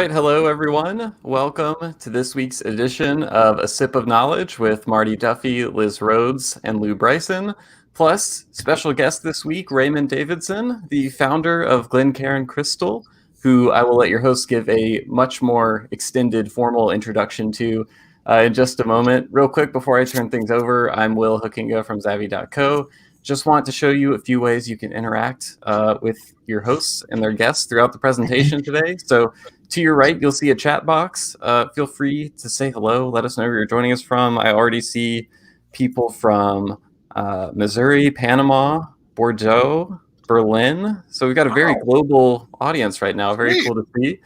right, hello everyone. Welcome to this week's edition of A Sip of Knowledge with Marty Duffy, Liz Rhoades, and Lou Bryson. Plus, special guest this week, Raymond Davidson, the founder of Glencairn Crystal, who I will let your host give a much more extended, formal introduction to in just a moment. Real quick, before I turn things over, I'm Will Hookinga from Zavvy.co. Just want to show you a few ways you can interact with your hosts and their guests throughout the presentation today. So to your right, you'll see a chat box. Feel free to say hello. Let us know where you're joining us from. I already see people from Missouri, Panama, Bordeaux, Berlin. So we've got a very global audience right now. Very cool to see.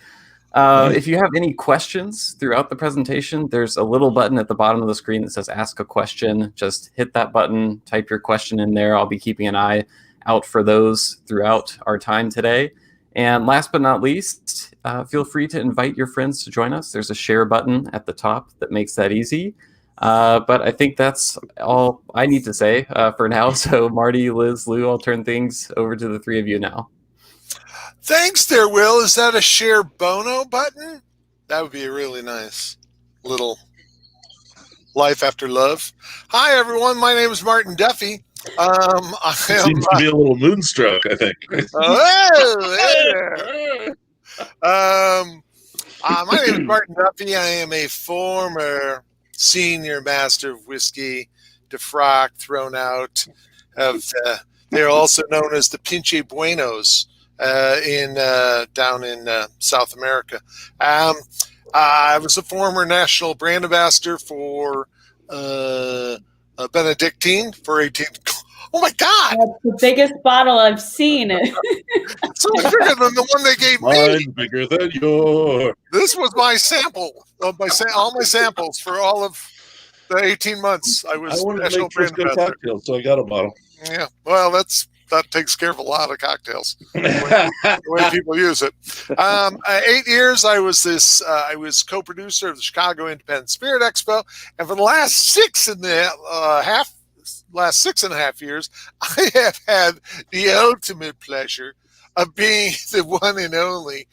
If you have any questions throughout the presentation, there's a little button at the bottom of the screen that says ask a question. Just hit that button, type your question in there. I'll be keeping an eye out for those throughout our time today. And last but not least, feel free to invite your friends to join us. There's a share button at the top that makes that easy. But I think that's all I need to say for now. So Marty, Liz, Lou, I'll turn things over to the three of you now. Thanks there, Will. Is that a share bono button? That would be a really nice little life after love. Hi, everyone. My name is Martin Duffy. Seems to be a little moonstruck, I think. My name is Martin Duffy. I am a former senior master of whiskey, defrocked, thrown out. They're also known as the Pinche Buenos. Down in South America. I was a former national brand ambassador for Benedictine for 18. Oh my God! That's the biggest bottle I've seen. So bigger than the one they gave me. Mine bigger than yours. This was my sample of all my samples for all of the 18 months I was national brand ambassador. Cocktails, so I got a bottle. Yeah, well, that takes care of a lot of cocktails. The way people use it. 8 years, I was co-producer of the Chicago Independent Spirit Expo, and for the last six and a half years, I have had the ultimate pleasure of being the one and only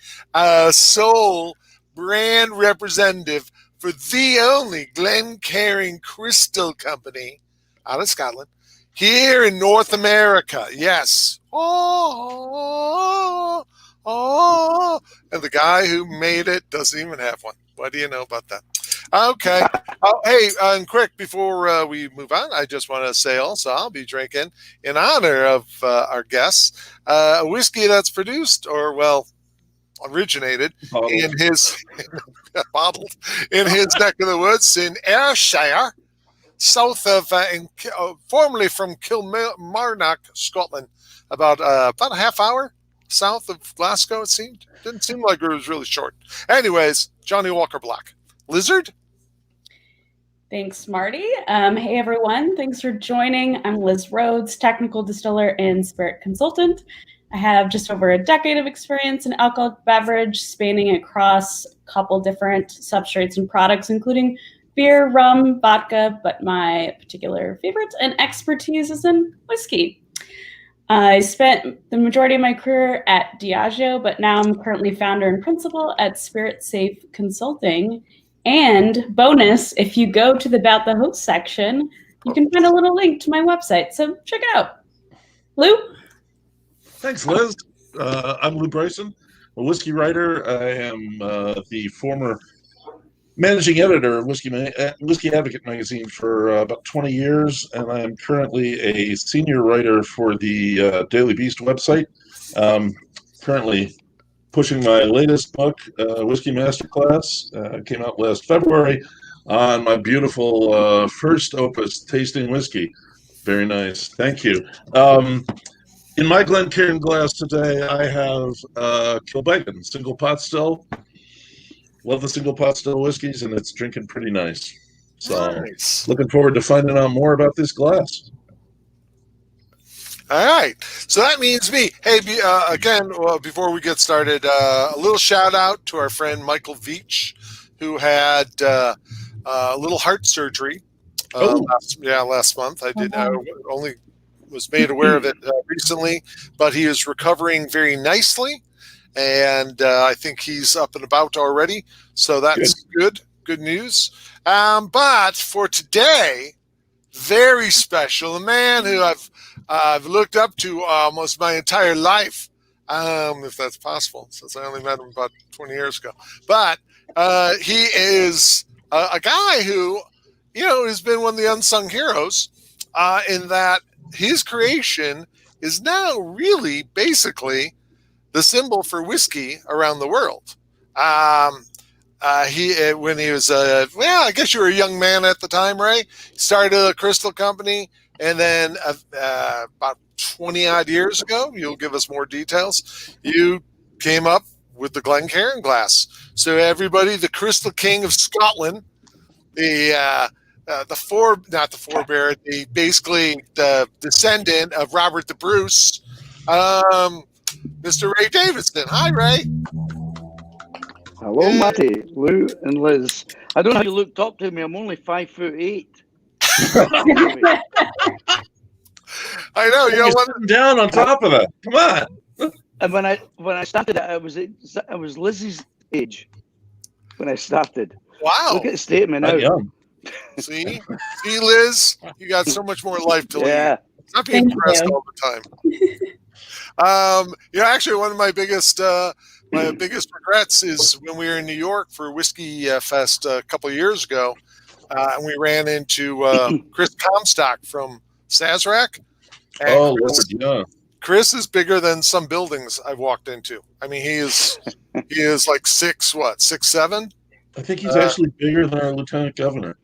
sole brand representative for the only Glencairn Crystal company out of Scotland. Here in North America, yes. Oh. And the guy who made it doesn't even have one. What do you know about that? Okay. Hey, and quick, before we move on, I just want to say also I'll be drinking, in honor of our guests, a whiskey that's produced, or, well, originated in his bottled in his neck of the woods in Ayrshire, south of, formerly from Kilmarnock, Scotland, about a half hour south of Glasgow, it seemed. Didn't seem like it was really short. Anyways, Johnny Walker Black. Lizard? Thanks, Marty. Hey, everyone. Thanks for joining. I'm Liz Rhoades, technical distiller and spirit consultant. I have just over a decade of experience in alcoholic beverage, spanning across a couple different substrates and products, including beer, rum, vodka, but my particular favorite and expertise is in whiskey. I spent the majority of my career at Diageo, but now I'm currently founder and principal at Spirit Safe Consulting. And bonus, if you go to the About the Host section, you can find a little link to my website. So check it out. Lou? Thanks, Liz. I'm Lou Bryson, a whiskey writer. I am the former managing editor of Whiskey Advocate magazine for about 20 years, and I am currently a senior writer for the Daily Beast website. Currently pushing my latest book, Whiskey Masterclass, came out last February, on my beautiful first opus, Tasting Whiskey. Very nice. Thank you. In my Glencairn glass today, I have Kilbeggan, single pot still. Love the single pot still whiskeys, and it's drinking pretty nice. So nice. Looking forward to finding out more about this glass. All right. So that means me. Hey, again, before we get started, a little shout out to our friend Michael Veach, who had a little heart surgery last month. I did only was made aware of it recently, but he is recovering very nicely. and I think he's up and about already. So that's good news. But for today, very special, a man who I've looked up to almost my entire life, if that's possible, since I only met him about 20 years ago. But he is a guy who, has been one of the unsung heroes in that his creation is now really basically the symbol for whiskey around the world. When he was, I guess you were a young man at the time, Ray. He started a crystal company, and then about 20 odd years ago, you'll give us more details, you came up with the Glencairn glass. So everybody, the Crystal King of Scotland, basically the descendant of Robert the Bruce, Mr. Ray Davidson. Hi, Ray. Hello, Matty, Lou, and Liz. I don't know how you looked up to me. I'm only 5'8". I know. You're sitting down on top of that. Come on. And when I started, I was Liz's age when I started. Wow. Look at the state of me now. Young. See, Liz, you got so much more life to live. Not being depressed all the time. Actually, one of my biggest regrets is when we were in New York for Whiskey Fest a couple of years ago, and we ran into Chris Comstock from Sazerac. And Chris is bigger than some buildings I've walked into. I mean, he is like 6'7"? I think he's actually bigger than our lieutenant governor.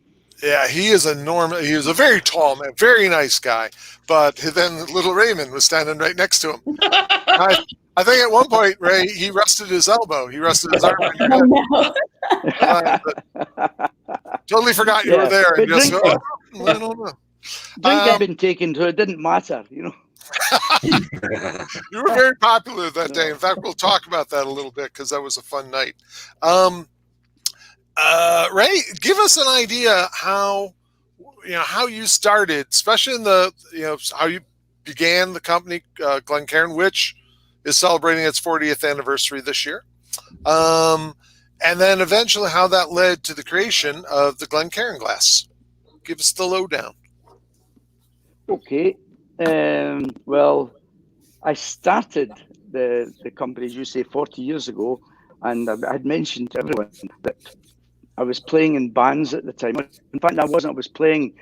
Yeah, he is enormous. He was a very tall man, very nice guy. But then little Raymond was standing right next to him. I think at one point, Ray, he rested his elbow. He rested his arm on your head. Totally forgot you were there. And just, I don't know. Drink had been taken, so it didn't matter, You were very popular that day. In fact, we'll talk about that a little bit because that was a fun night. Ray, give us an idea how you started, especially in how you began the company, Glencairn, which is celebrating its 40th anniversary this year. And then eventually how that led to the creation of the Glencairn glass. Give us the lowdown. Okay. Well, I started the company, as you say, 40 years ago, and I had mentioned to everyone that I was playing in bands at the time. In fact, I wasn't. I was playing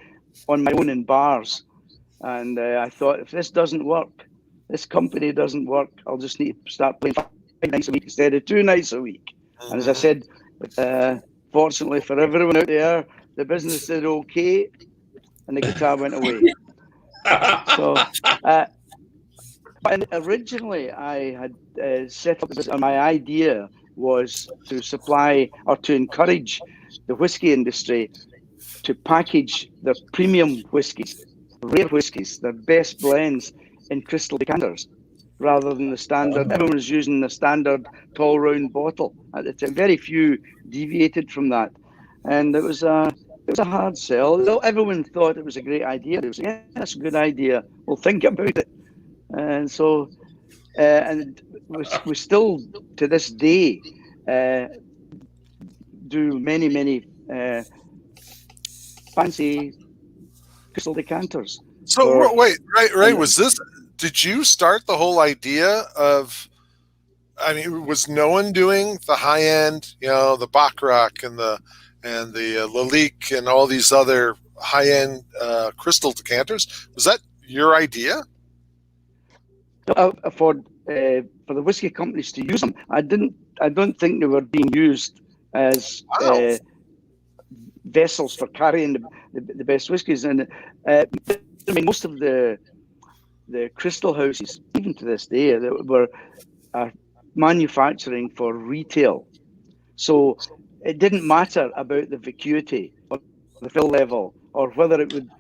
on my own in bars, and I thought, if this doesn't work, this company doesn't work, I'll just need to start playing 5 nights a week instead of 2 nights a week. And as I said, fortunately for everyone out there, the business did okay, and the guitar went away. So, but originally I had set up this, and my idea was to supply or to encourage the whiskey industry to package their premium whiskies, rare whiskies, their best blends in crystal decanters, rather than the standard. Everyone was using the standard tall round bottle at the time. Very few deviated from that, and it was a hard sell. Everyone thought it was a great idea. It was, yeah, that's a good idea. We'll think about it. And so, and we still to this day do many fancy crystal decanters. So wait, Ray, was this? Did you start the whole idea of? I mean, was no one doing the high end? The Baccarat and the Lalique and all these other high end crystal decanters. Was that your idea? For the whiskey companies to use them, I don't think they were being used as vessels for carrying the best whiskies. And I mean, most of the crystal houses, even to this day, that were manufacturing for retail. So it didn't matter about the vacuity or the fill level or whether it would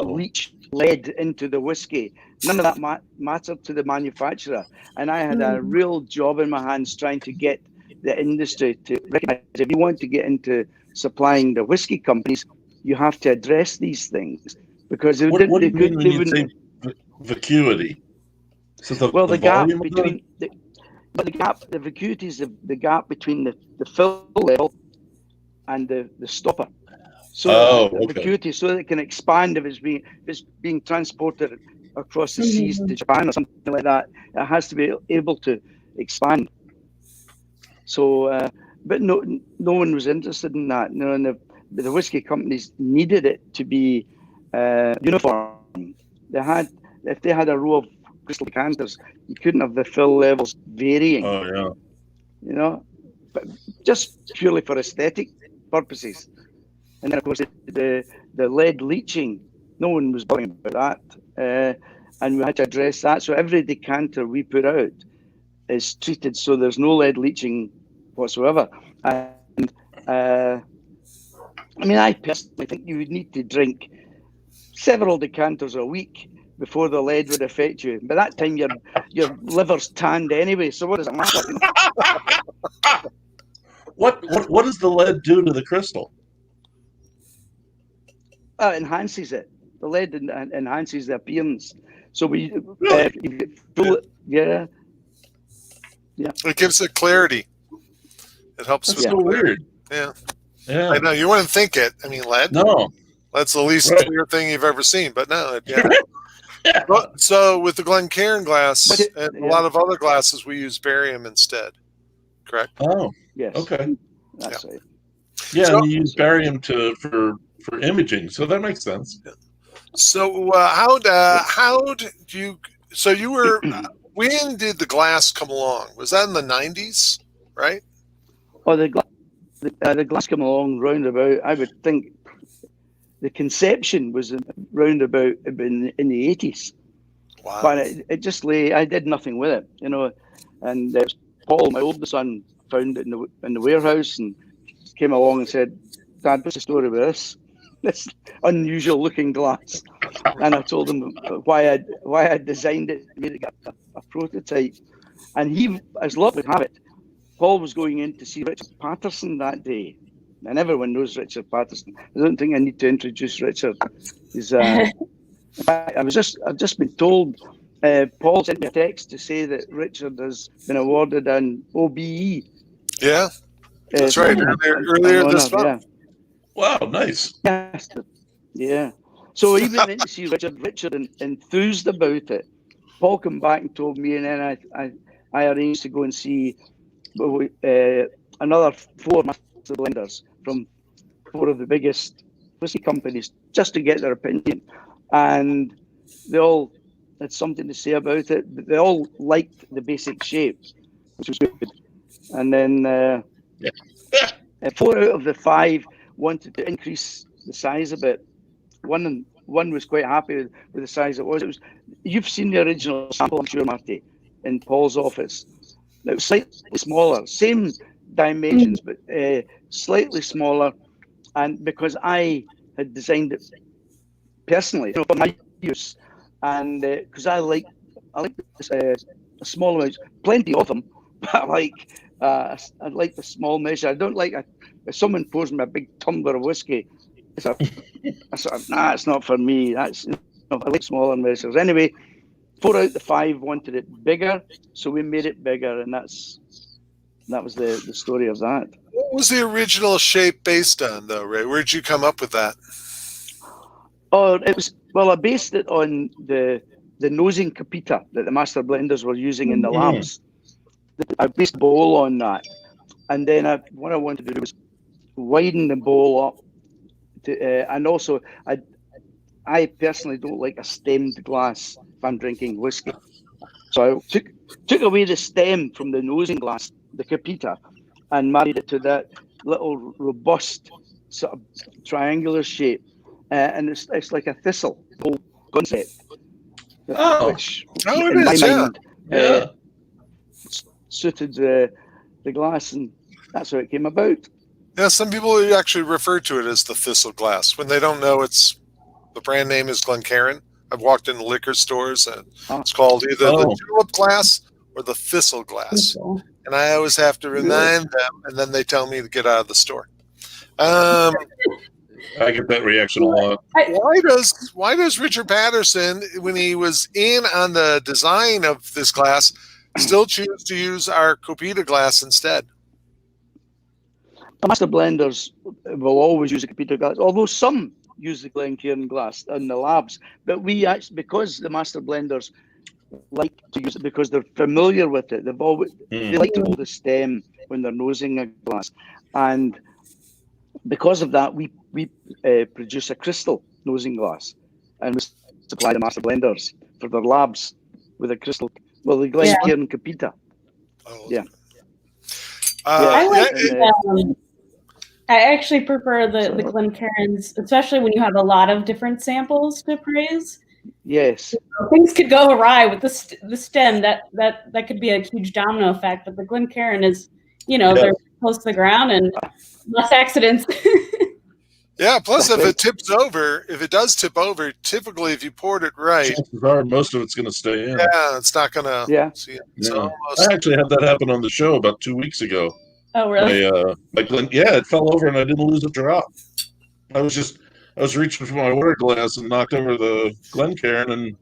leach lead into the whiskey. None of that mattered to the manufacturer. And I had a real job in my hands trying to get the industry to recognize if you want to get into supplying the whiskey companies, you have to address these things because what do you mean when you say vacuity? So the gap volume between but the vacuity is the gap between the fill level and the stopper. So the vacuity, so that it can expand if it's being transported across the seas to Japan or something like that. It has to be able to expand. So, but no one was interested in that. No, and the whiskey companies needed it to be uniform. If they had a row of crystal decanters, you couldn't have the fill levels varying. Oh yeah. You know, but just purely for aesthetic purposes. And then of course the lead leaching, no one was bothering about that, and we had to address that. So every decanter we put out is treated so there's no lead leaching whatsoever. And I mean, I personally think you would need to drink several decanters a week before the lead would affect you. By that time, your liver's tanned anyway. So what does it matter? What does the lead do to the crystal? Enhances it. The lead enhances the appearance. So we Really? yeah. It gives it clarity. It helps. That's so weird. Yeah. Yeah. I know you wouldn't think it. I mean, lead. No. That's the least clear thing you've ever seen. But no. Yeah. Well, so with the Glencairn glass and a lot of other glasses, we use barium instead. Correct. Oh. Yes. Okay. That's right. Yeah, So- and you use barium for imaging, so that makes sense. So how do you? So you were. When did the glass come along? Was that in the 90s? Right. Oh, the glass came along round about. I would think the conception was round about in the 80s. Wow. But it just lay. I did nothing with it, you know. And Paul, my oldest son, found it in the warehouse and came along and said, "Dad, what's the story with this unusual looking glass?" And I told him why I designed it, made it a prototype. And he, as luck would have it, Paul was going in to see Richard Patterson that day. And everyone knows Richard Patterson. I don't think I need to introduce Richard. He's, in fact, I've just been told, Paul sent me a text to say that Richard has been awarded an OBE. Yeah, that's right. Earlier this month. Yeah. Wow, nice. Yes. Yeah. So he went in to see Richard. Richard enthused about it. Paul came back and told me, and then I arranged to go and see another 4 master blenders from 4 of the biggest whiskey companies just to get their opinion. And they all had something to say about it. But they all liked the basic shape, which was good. And then 4 out of the 5 wanted to increase the size a bit. One was quite happy with the size it was. You've seen the original sample, I'm sure, Marty, in Paul's office. It was slightly smaller, same dimensions, but slightly smaller. And because I had designed it personally, for my use, and because I like a small amount, plenty of them, but I like the small measure. I don't like if someone pours me a big tumbler of whiskey. It's not for me. I like smaller measures. Anyway, 4 out of the 5 wanted it bigger, so we made it bigger, and that was the story of that. What was the original shape based on, though, Ray? Where did you come up with that? Oh, I based it on the nosing capita that the master blenders were using in the labs. I based the bowl on that, and then what I wanted to do was widen the bowl up. And also, I personally don't like a stemmed glass if I'm drinking whiskey. So I took away the stem from the nosing glass, the capita, and married it to that little robust sort of triangular shape. And it's like a thistle whole concept. Which it in is, my yeah. mind, suited the glass, and that's how it came about. Yeah, some people actually refer to it as the thistle glass when they don't know the brand name is Glencairn. I've walked into liquor stores and it's called either the tulip glass or the thistle glass. And I always have to remind them, and then they tell me to get out of the store. I get that reaction a lot. Why does Richard Patterson, when he was in on the design of this glass, still choose to use our Copita glass instead. The master blenders will always use a Copita glass, although some use the Glencairn glass in the labs. But we actually, because the master blenders like to use it because they're familiar with it, they like to hold the stem when they're nosing a glass, and because of that, we produce a crystal nosing glass, and we supply the master blenders for their labs with a crystal. Well, the Glencairn Copita. Oh. Yeah. I actually prefer the Glencairns, especially when you have a lot of different samples to appraise. Yes. Things could go awry with the stem. That could be a huge domino effect. But the Glencairn is, they're close to the ground and less accidents. Yeah. Plus, if it does tip over, typically if you poured it right, chances are most of it's going to stay in. Yeah, it's not going to. Yeah. See it. Yeah. I actually had that happen on the show about 2 weeks ago. Oh, really? It fell over and I didn't lose a drop. I was reaching for my water glass and knocked over the Glencairn and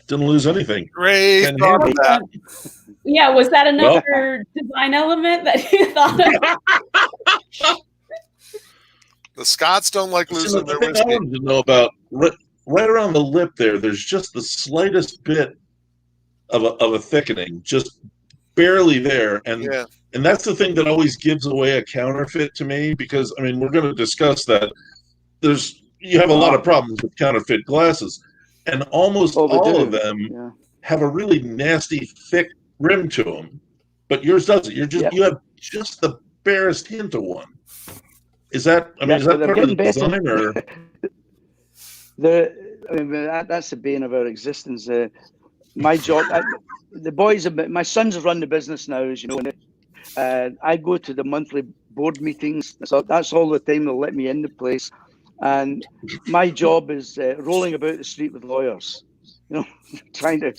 didn't lose anything. Great thought of that. Yeah, was that another design element that you thought of? The Scots don't like losing their whiskey. I wanted to know about right around the lip there. There's just the slightest bit of a thickening, just barely there, and that's the thing that always gives away a counterfeit to me, because we're going to discuss that. You have a lot of problems with counterfeit glasses, and almost all of them have a really nasty thick rim to them, but yours doesn't. You have just the barest hint of one. Is that is that part of the design, or that's the bane of our existence. My job, my sons run the business now, as you know. I go to the monthly board meetings, so that's all the time they'll let me in the place. And my job is rolling about the street with lawyers, trying to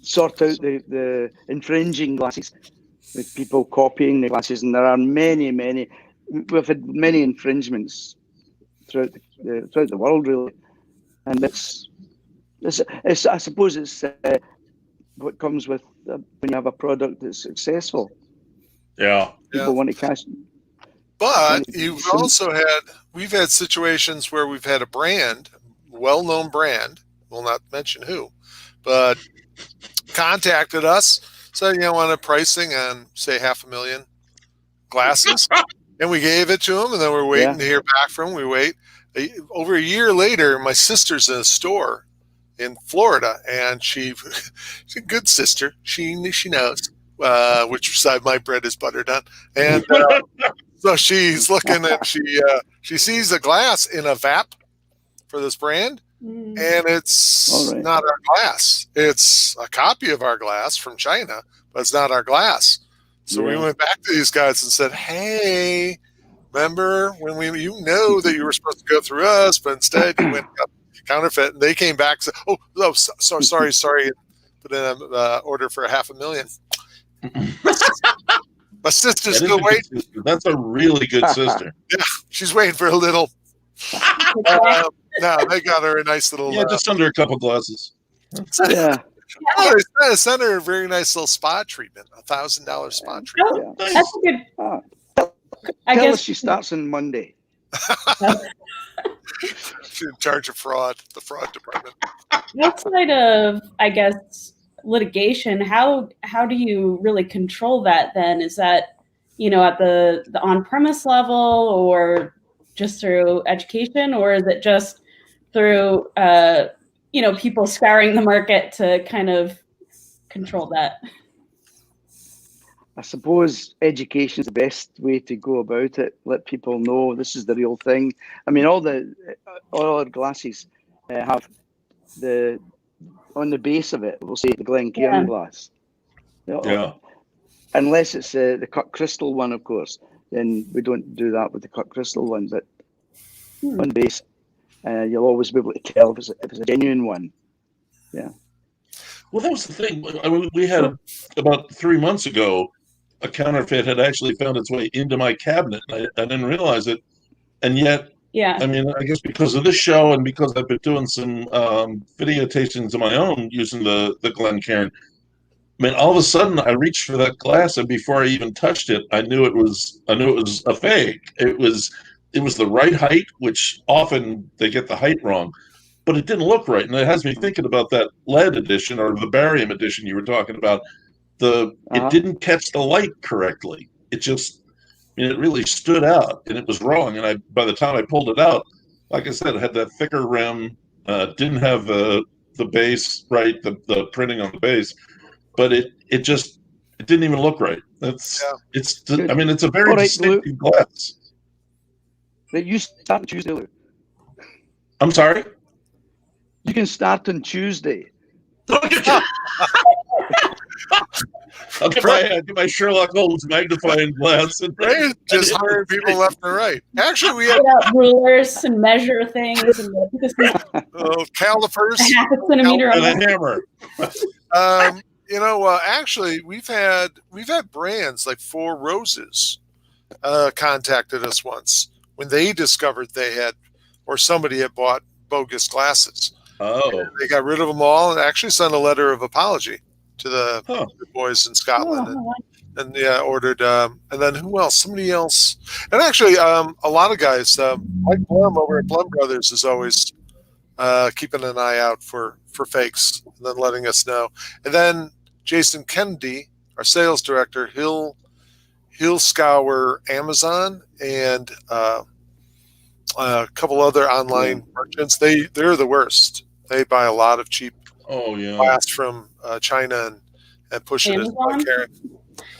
sort out the infringing glasses, with people copying the glasses. And there are many. We've had many infringements throughout the world, really. And I suppose it's what comes with when you have a product that's successful. Yeah. People want to cash. But we've had situations where we've had a brand, well-known brand, we'll not mention who, but contacted us, said, want a pricing on, say, 500,000 glasses. And we gave it to them, and then we're waiting to hear back from them. We wait. Over a year later, my sister's in a store in Florida, and she's a good sister. She knows which side my bread is buttered on. And so she's looking at, she sees a glass in a VAP for this brand, and it's not our glass. It's a copy of our glass from China, but it's not our glass. So we went back to these guys and said, hey, remember when that you were supposed to go through us, but instead you went counterfeit. And they came back and said, sorry. Put in an order for 500,000. My sister's still waiting. That's a really good sister. Yeah, she's waiting for a little. No, they got her a nice little. Yeah, just under a couple glasses. Yeah. They sent her a very nice little spa treatment, $1,000 spa treatment. That's a good. I Tell guess us she starts on Monday. She's in charge of fraud, the fraud department. Outside of, I guess, litigation, how do you really control that then? Is that, at the on-premise level, or just through education, or is it just through people scouring the market to kind of control that? I suppose education is the best way to go about it. Let people know this is the real thing. All our glasses have on the base of it, we'll say the Glencairn glass. Yeah. Unless it's the cut crystal one, of course. Then we don't do that with the cut crystal one. But on the base, you'll always be able to tell if it's a genuine one. Yeah. Well, that was the thing. We had about 3 months ago, a counterfeit had actually found its way into my cabinet. I didn't realize it. And yet, I guess because of this show and because I've been doing some video tastings of my own using the Glencairn, mean, all of a sudden, I reached for that glass, and before I even touched it, I knew it was a fake. It was the right height, which often they get the height wrong, but it didn't look right, and it has me thinking about that lead edition or the barium edition you were talking about. It didn't catch the light correctly. It just, I mean, it really stood out, and it was wrong. And by the time I pulled it out, like I said, it had that thicker rim, didn't have the base right, the printing on the base, but it didn't even look right. It's a very distinctive glass. That you start on Tuesday, Lou. I'm sorry? You can start on Tuesday. I'll get my Sherlock Holmes magnifying glass. And just hiring people left and right. Actually, we had rulers and measure things and calipers half a centimeter and a hammer. Actually, we've had brands like Four Roses contacted us once when they discovered they had, or somebody had bought bogus glasses. Oh, they got rid of them all and actually sent a letter of apology to the boys in Scotland, and ordered. And then who else? Somebody else. And actually, a lot of guys. Mike Blum over at Blum Brothers is always keeping an eye out for fakes, and then letting us know. And then Jason Kennedy, our sales director, he'll scour Amazon and a couple other online merchants. They're the worst. They buy a lot of cheap glass from China and push it as Glencairn.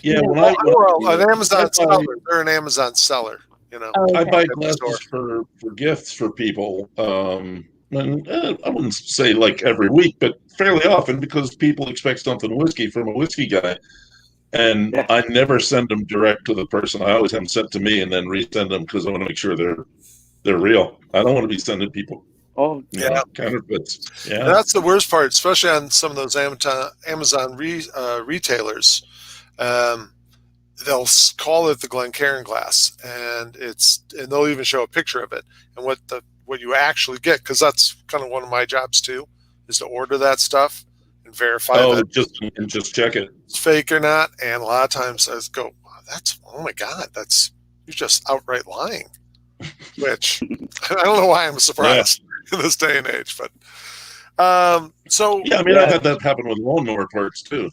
Yeah, an Amazon seller. They're an Amazon seller. I buy glasses for gifts for people. And I wouldn't say like every week, but fairly often, because people expect something whiskey from a whiskey guy. And I never send them direct to the person. I always have them sent to me and then resend them because I want to make sure they're real. I don't want to be sending people counterfeits. Yeah, that's the worst part, especially on some of those Amazon retailers. They'll call it the Glencairn glass, and they'll even show a picture of it and what you actually get, because that's kind of one of my jobs too, is to order that stuff and verify that just check it, it's fake or not. And a lot of times I go, oh my God, you're just outright lying. Which I don't know why I'm surprised in this day and age, but I've had that happen with lawnmower parts too.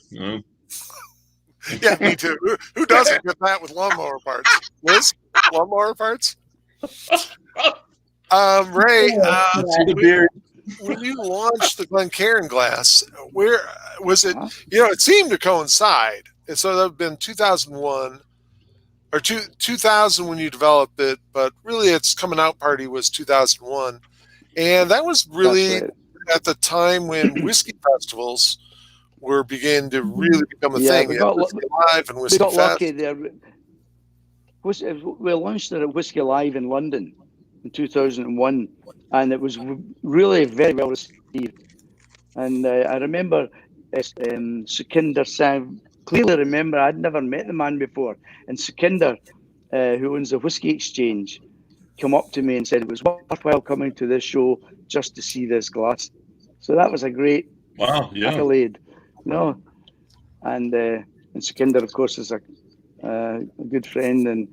Yeah, me too. Who doesn't get that with lawnmower parts? Liz, lawnmower parts. Ray, when you launched the Glencairn glass, where was it? It seemed to coincide, and so that would have been 2001. Or 2000 when you developed it, but really its coming out party was 2001. And that was really at the time when whiskey festivals were beginning to really become a thing. We got lucky there. We launched it at Whiskey Live in London in 2001, and it was really very well received. And I remember Sukhinder Sam. Clearly remember, I'd never met the man before. And Sukhinder, who owns the Whiskey Exchange, came up to me and said it was worthwhile coming to this show just to see this glass. So that was a great accolade. And Sukhinder, of course, is a good friend and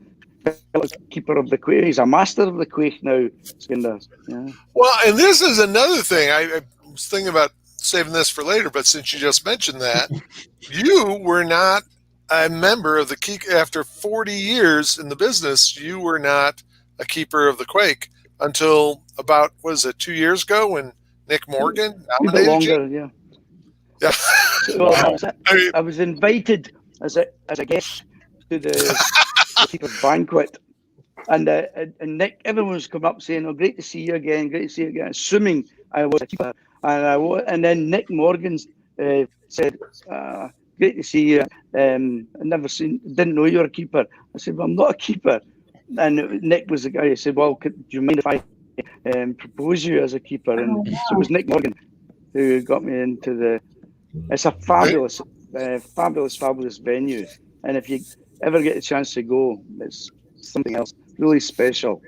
keeper of the quaich. He's a master of the quaich now, Sukhinder. Yeah. Well, and this is another thing. I was thinking about saving this for later, but since you just mentioned that, you were not a member of the keep after 40 years in the business. You were not a keeper of the quaich until about 2 years ago when Nick Morgan nominated you. Yeah. So I was invited as a guest to the keeper's banquet, and Nick, everyone was coming up saying, "Oh, great to see you again, assuming I was a keeper. And then Nick Morgan said, "Great to see you. Didn't know you were a keeper." I said, "Well, I'm not a keeper." And Nick was the guy who said, "Well, do you mind if I propose you as a keeper?" And so it was Nick Morgan who got me into it's a fabulous venue. And if you ever get a chance to go, it's something else really special.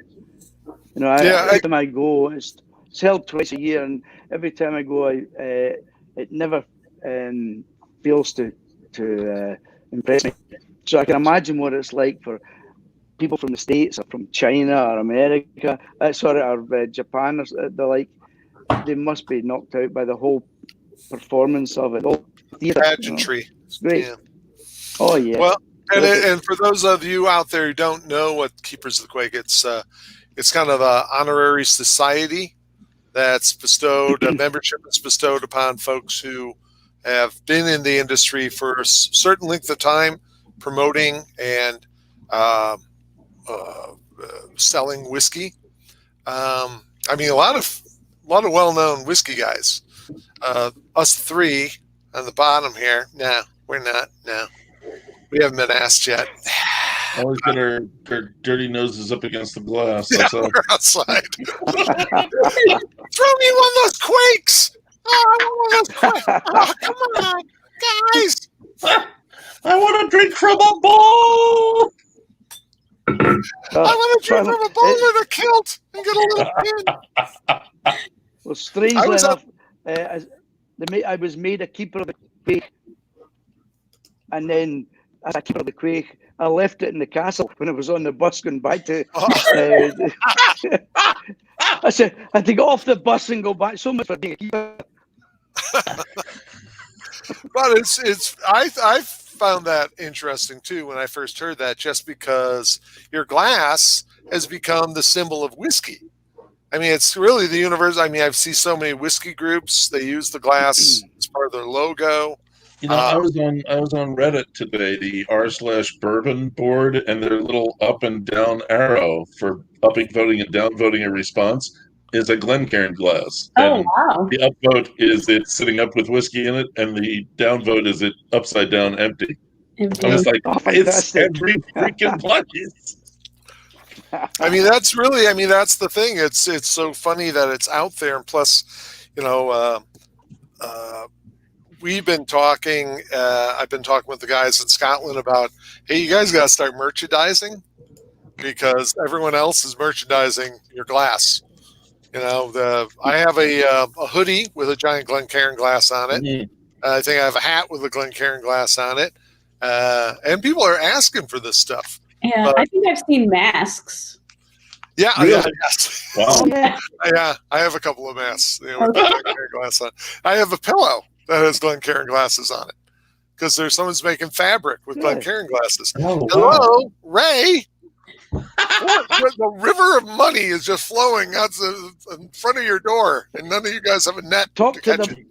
Every time I go, it's held twice a year, and every time I go, it never fails to to impress me. So I can imagine what it's like for people from the States or from China or America, or Japan. They're like, they must be knocked out by the whole performance of it. All theater, Pageantry. It's great. Yeah. Oh yeah. Well, and for those of you out there who don't know what Keepers of the Quake, it's kind of an honorary society that's bestowed, a membership is bestowed upon folks who have been in the industry for a certain length of time, promoting and selling whiskey. I mean, a lot of well-known whiskey guys. Us three on the bottom here. No, we're not. No, we haven't been asked yet. Always get our dirty noses up against the glass. Yeah, That's all. we're outside. Throw me one of those Quakes. Oh, I want one of those Quakes. Oh, come on, guys. I want to drink from a bowl. I want to drink from a bowl in a kilt and get a little pin. Well, strangely enough, I was made a keeper of the Quake, and then as a keeper of the Quake, I left it in the castle when I was on the bus going back to. I said, I had to get off the bus and go back. So much for being a keeper. But I found that interesting too when I first heard that, just because your glass has become the symbol of whiskey. I mean, it's really the universe. I mean, I've seen so many whiskey groups. They use the glass as part of their logo. You know, I was on Reddit today, the r/bourbon board, and their little up and down arrow for upping voting and down voting a response is a Glencairn glass. Oh, And wow. the upvote is it sitting up with whiskey in it, and the downvote is it upside down empty. I was like, it's every freaking place. I mean, that's the thing. It's so funny that it's out there. And plus, you know, we've been talking, I've been talking with the guys in Scotland about, hey, you guys got to start merchandising, because everyone else is merchandising your glass. You know, I have a hoodie with a giant Glencairn glass on it. Mm-hmm. I think I have a hat with a Glencairn glass on it. And people are asking for this stuff. Yeah, I think I've seen masks. Yeah, Really? yes. Wow. Yeah, I have a couple of masks, you know, with Glencairn glass on. I have a pillow that has Glencairn glasses on it, because someone's making fabric with Glencairn glasses. Oh, Hello, wow. Ray. The river of money is just flowing out in front of your door, and none of you guys have a net to catch it.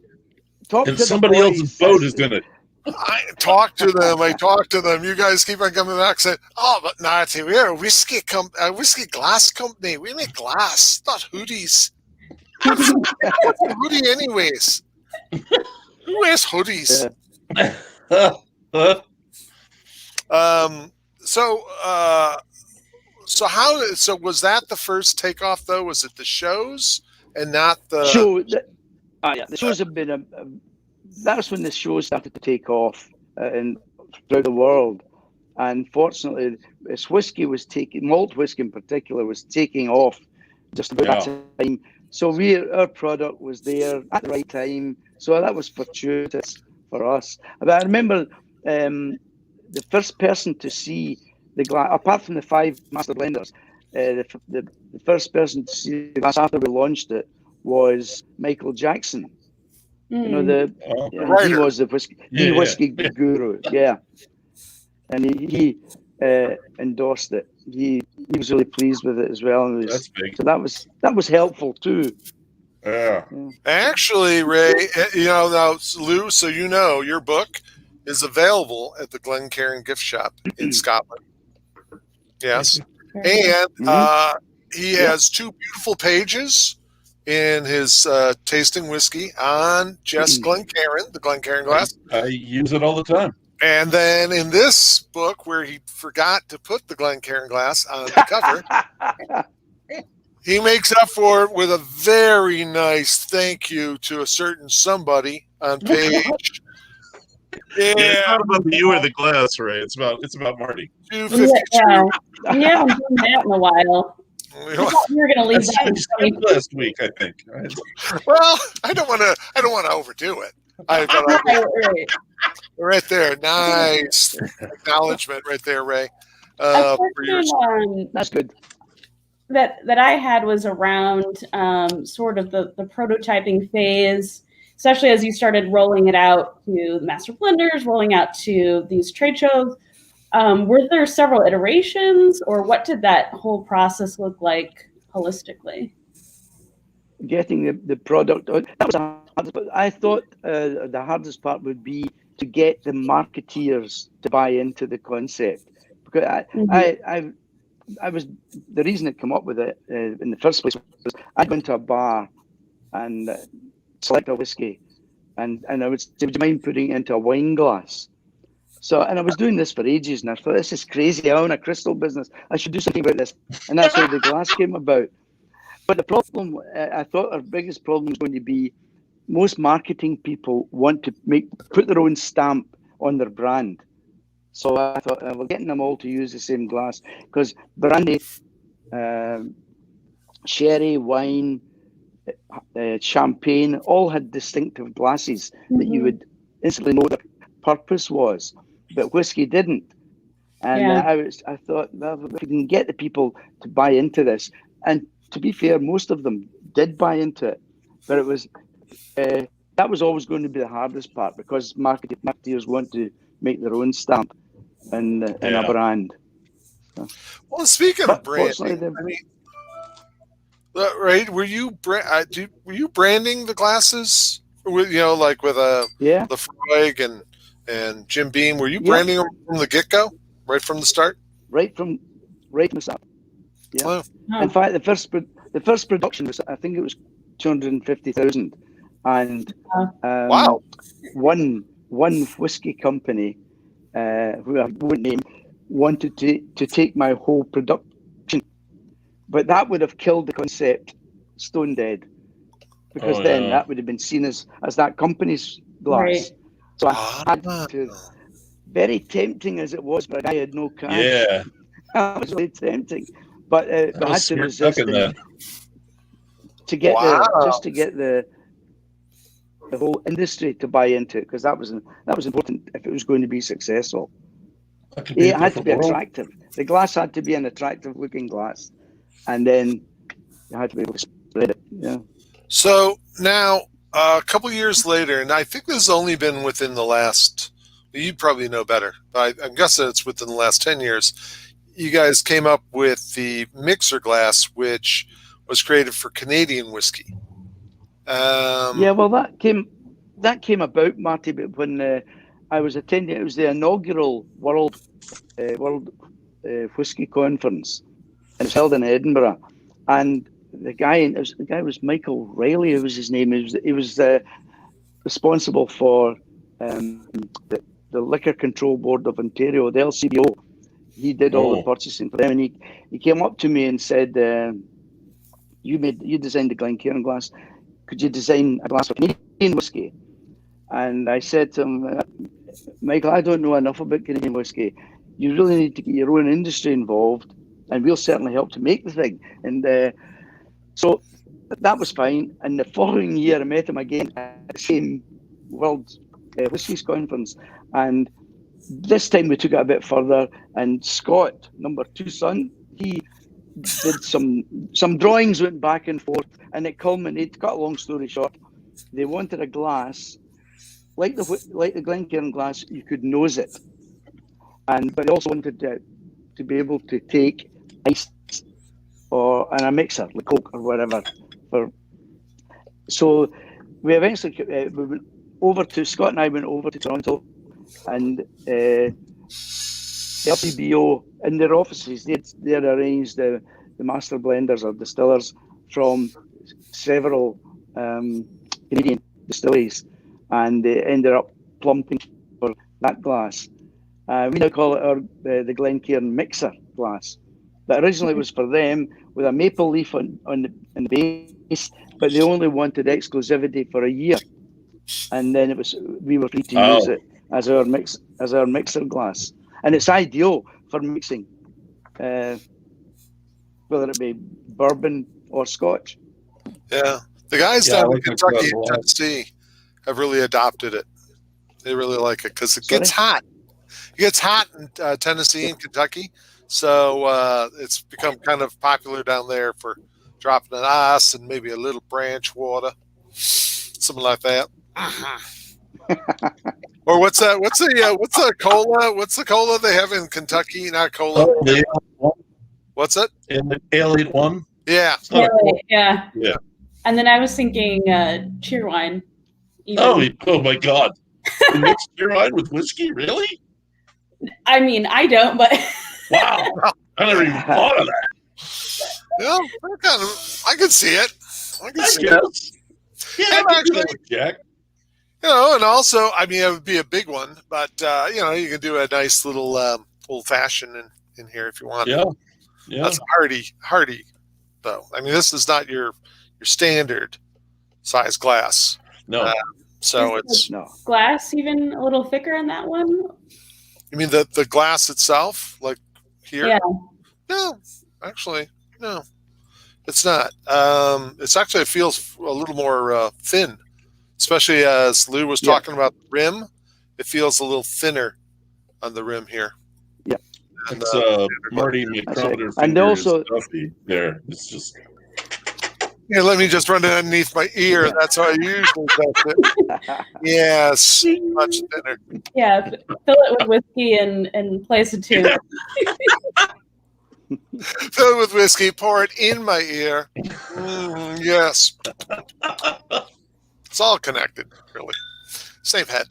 And somebody else's boat is in it. I talk to them. You guys keep on coming back saying, "Oh, but Natty, we're a whiskey glass company. We make glass, not hoodies." What's a hoodie, anyways? Who wears hoodies? So was that the first takeoff though? Was it the shows and not the show? The shows have been that's when the shows started to take off throughout the world. And fortunately, malt whiskey in particular was taking off just about that time. So our product was there at the right time. So that was fortuitous for us. But I remember the first person to see the glass, apart from the 5 master blenders, the first person to see the glass after we launched it was Michael Jackson. You know, he was the whiskey guru, and he endorsed it. He was really pleased with it as well. That's big. So that was helpful too. Yeah. Actually, Ray, you know, now Lou, so you know, your book is available at the Glencairn gift shop in Scotland. Yes, and he has 2 beautiful pages in his tasting whiskey on just Glencairn, the Glencairn glass. I use it all the time. And then in this book, where he forgot to put the Glencairn glass on the cover, he makes up for it with a very nice thank you to a certain somebody on page. It's not about you or the glass, Ray. It's about Marty. 252. Yeah, we haven't done that in a while. I thought you were going to leave that. Last week, I think. Well, I don't want to overdo it. Right. Right there. Nice acknowledgement right there, Ray. A For your question That's good. that I had was around sort of the prototyping phase, especially as you started rolling it out to the master blenders, rolling out to these trade shows. Were there several iterations, or what did that whole process look like holistically? Getting the product out. That was the hardest part. I thought the hardest part would be to get the marketeers to buy into the concept, because I was, the reason it came up with it in the first place was I'd went to a bar and select a whiskey, and I would say, would you mind putting it into a wine glass? So, and I was doing this for ages, and I thought, this is crazy. I own a crystal business. I should do something about this. And that's how the glass came about. But the problem, I thought our biggest problem was going to be most marketing people want to put their own stamp on their brand. So I thought, we're getting them all to use the same glass, because brandy, sherry, wine, champagne, all had distinctive glasses that you would instantly know what the purpose was, but whiskey didn't. And I thought, well, if we can get the people to buy into this, and to be fair, most of them did buy into it, but it was that was always going to be the hardest part, because marketeers want to make their own stamp in a brand. So. Well, speaking of branding, I mean, right? Were you branding the glasses with like with the Freud and Jim Beam? Were you branding them from the get go, right from the start? Right from the start. Yeah. Oh. In fact, the first production was, I think it was 250,000, and wow, one whiskey company who I won't name wanted to take my whole production, but that would have killed the concept stone dead, because then that would have been seen as that company's glass. Right. So I had to, very tempting as it was, but I had no cash. Yeah, that was really tempting, but I had to resist it to get the whole industry to buy into it, because that was important if it was going to be successful. It had to be attractive. The glass had to be an attractive looking glass, and then you had to be able to spread it. Yeah. So now a couple years later, and I think this has only been within the last, you probably know better, but I'm guessing it's within the last 10 years, you guys came up with the mixer glass, which was created for Canadian whiskey. Well, that came about, Marty, but when I was attending, it was the inaugural World Whiskey Conference, and it was held in Edinburgh. And the guy was Michael Riley, was his name. He was responsible for the Liquor Control Board of Ontario, the LCBO. He did all the purchasing for them, and he came up to me and said, "You designed the Glencairn glass. Could you design a glass for Canadian whiskey?" And I said to him, "Michael, I don't know enough about Canadian whiskey. You really need to get your own industry involved, and we'll certainly help to make the thing." And so that was fine. And the following year, I met him again at the same World Whiskies Conference, and this time we took it a bit further. And Scott, number 2 son, he did some drawings, went back and forth, and it culminated. Cut a long story short, they wanted a glass like the Glencairn glass. You could nose it, but they also wanted to be able to take ice and a mixer like Coke or whatever. So we eventually we went over to Scott and I went over to Toronto, and the LCBO in their offices, they had arranged the master blenders or distillers from several Canadian distilleries, and they ended up plumping for that glass. We now call it the Glencairn mixer glass, but originally it was for them with a maple leaf on the base, but they only wanted exclusivity for a year, and then we were free to use it as our mixer glass, and it's ideal for mixing, whether it be bourbon or Scotch. Yeah, the guys down in Kentucky and Tennessee have really adopted it. They really like it because it gets hot. It gets hot in Tennessee and Kentucky, so it's become kind of popular down there for dropping an ice and maybe a little branch water, something like that. Or what's that? What's the cola? What's the cola they have in Kentucky? Not cola. Oh, the What's it? Ale 1. Yeah. Yeah. And then I was thinking cheerwine. Oh my God! You mix cheerwine with whiskey, really? I mean, I don't, but wow, I never even thought of that. Yeah, I can see it. I guess. Yeah, actually, Jack. And also, I mean, it would be a big one, but you can do a nice little old fashioned in here if you want. Yeah. That's hearty, though. I mean, this is not your standard size glass. No. So it's glass even a little thicker on that one. You mean the glass itself, like here? Yeah. No, actually, no. It's not. It's actually, it feels a little more thin, especially as Lou was talking about the rim. It feels a little thinner on the rim here. Yeah. And, it's Marty micrometer and also Duffy there. It's just. Here, let me just run it underneath my ear. That's how I usually do it. Yes, much thinner. Yeah, fill it with whiskey and place a tune. Fill it with whiskey, pour it in my ear. Yes. It's all connected, really. Same head.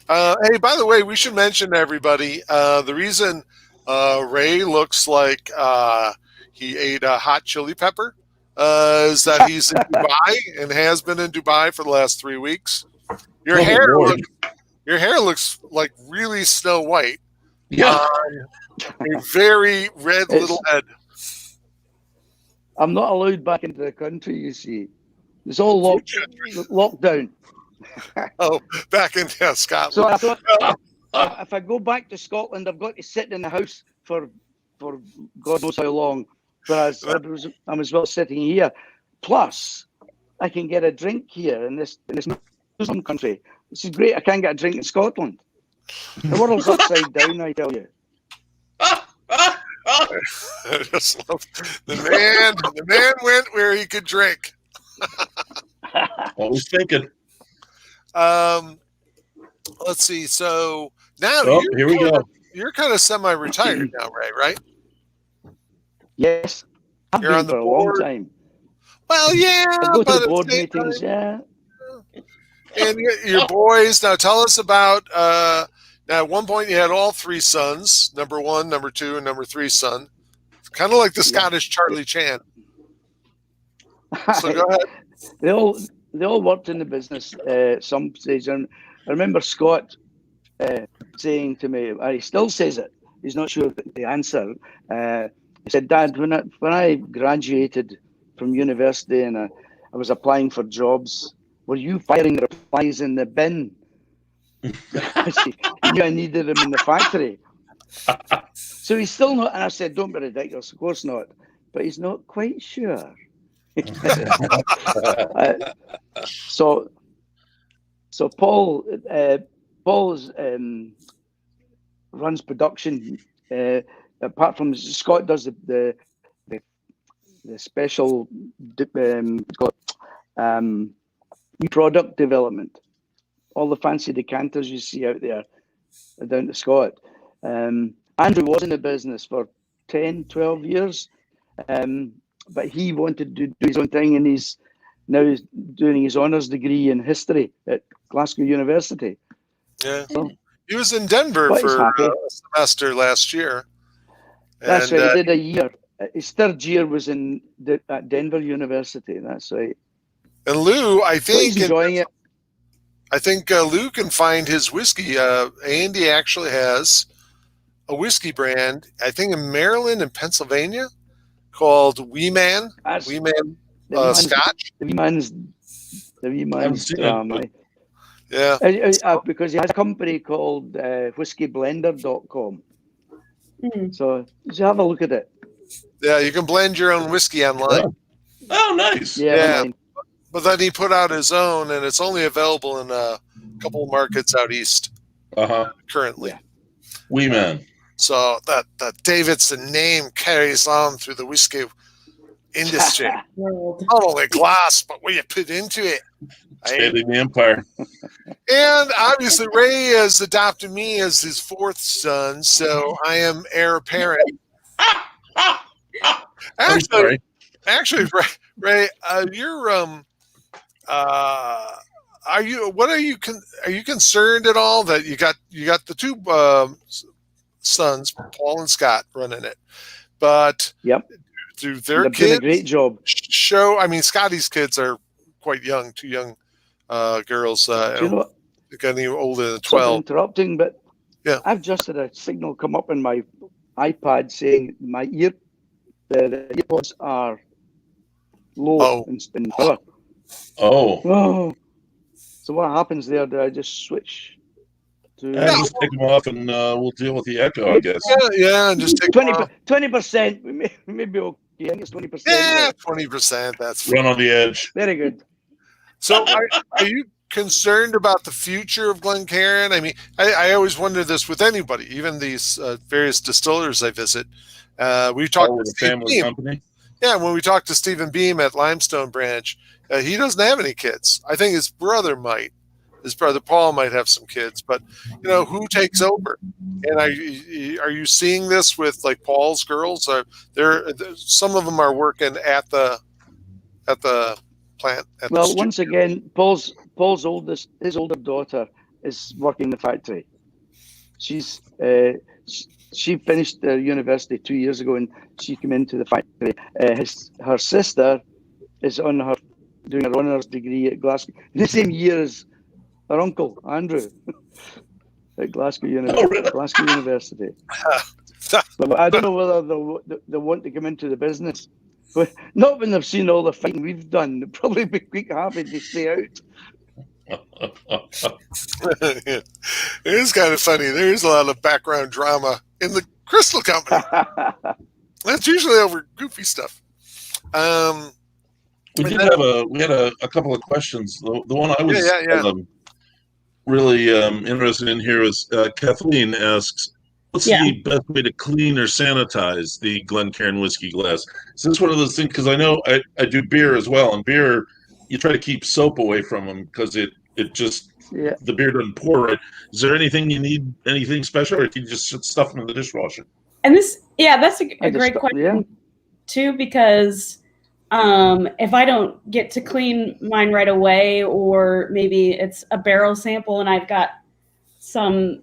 Hey, by the way, we should mention to everybody, the reason Ray looks like he ate a hot chili pepper is that he's in Dubai and has been in Dubai for the last 3 weeks. Your hair looks like really Snow White. Yeah. A very red little head. I'm not allowed back into the country, you see. It's all locked down. Oh, back in Scotland. So I thought, if I go back to Scotland, I've got to sit in the house for God knows how long. Whereas I'm as well sitting here. Plus, I can get a drink here in this Muslim country. This is great. I can't get a drink in Scotland. The world's upside down, I tell you. I just love the man. The man went where he could drink. Always thinking. Let's see. So now here we go. You're kind of semi-retired now, Ray, right? Yes, I've You're been on the for board. a long time. Well, yeah. I go to the board meetings, yeah. And your boys. Now, tell us about. Now, at one point, you had all 3 sons: number 1, number 2, and number 3 son. It's kind of like the Scottish Charlie Chan. So go ahead. They all worked in the business at some stage. And I remember Scott saying to me, he still says it. He's not sure the answer. He said, "Dad, when I graduated from university and I was applying for jobs, were you firing replies in the bin?" He knew I needed them in the factory. So he's still not. And I said, "Don't be ridiculous. Of course not." But he's not quite sure. So Paul runs production. Apart from Scott does the special new product development. All the fancy decanters you see out there are down to Scott. Andrew was in the business for 10, 12 years, but he wanted to do his own thing, and he's now doing his honours degree in history at Glasgow University. Yeah. So, he was in Denver for a semester last year. That's right. He did a year. His 3rd year was at Denver University. That's right. And Lou, I think he's enjoying it. I think Lou can find his whiskey. Andy actually has a whiskey brand, I think in Maryland and Pennsylvania, called Wee Man. Wee Man Scotch. The Wee Man's yeah. Because he has a company called whiskeyblender.com. So have a look at it. Yeah, you can blend your own whiskey online. Oh, nice. Yeah. but then he put out his own, and it's only available in a couple of markets out east currently. Yeah. Wee man. So that Davidson name carries on through the whiskey industry. World. Not only glass, but what you put into it. Expanding the empire. And obviously, Ray has adopted me as his fourth son, so I am heir apparent. I'm sorry. Actually, Ray, you're are you concerned at all that you got the two sons, Paul and Scott, running it, but do their They've kids done a great job. show? I mean, Scotty's kids are quite young, two young girls. Do you know what? Getting older than Sorry for 12. interrupting, but Yeah. I've just had a signal come up on my iPad saying the earpods are low in power. Oh. So what happens there? Do I just switch to Just take them off and we'll deal with the echo, I guess. Yeah, and just take 20%? Maybe okay. I think it's 20%. Yeah, 20%. That's Run on the edge. Very good. So, are you concerned about the future of Glencairn? I mean, I always wonder this with anybody, even these various distillers I visit. We talked to the Steve family Beam. company. Yeah, when we talked to Stephen Beam at Limestone Branch, he doesn't have any kids. I think his brother might. His brother Paul might have some kids, but who takes over? And are you seeing this with like Paul's girls? Some of them are working at the plant. Once again, Paul's his older daughter is working in the factory. She's she finished university 2 years ago, and she came into the factory. Her sister is doing her honours degree at Glasgow in the same year as her uncle Andrew at Glasgow University. But I don't know whether they want to come into the business. But not when they've seen all the fighting we've done. They'll probably be quite happy to stay out. It is kind of funny. There is a lot of background drama in the Crystal Company. That's usually over goofy stuff. We had a couple of questions. The one I was really interested in here is Kathleen asks, what's the best way to clean or sanitize the Glencairn whiskey glass? So this is one of those things, because I know I do beer as well, and beer, you try to keep soap away from them because it just, the beer doesn't pour right. Is there anything you need, anything special, or can you just stuff them in the dishwasher? And that's a great question too, because if I don't get to clean mine right away, or maybe it's a barrel sample and I've got some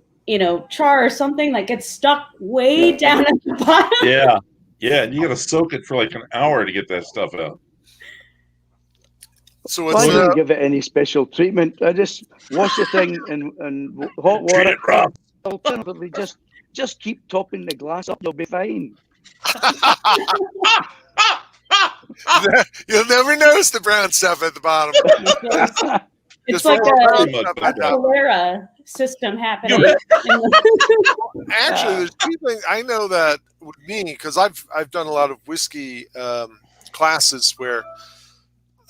char or something that gets stuck way down at the bottom. Yeah, and you got to soak it for like an hour to get that stuff out. So I don't give it any special treatment. I just wash the thing in hot water. Alternatively, just keep topping the glass up. You'll be fine. You'll never notice the brown stuff at the bottom. It's like a cholera system happening. Actually, there's two things I know that with me, because I've done a lot of whiskey classes where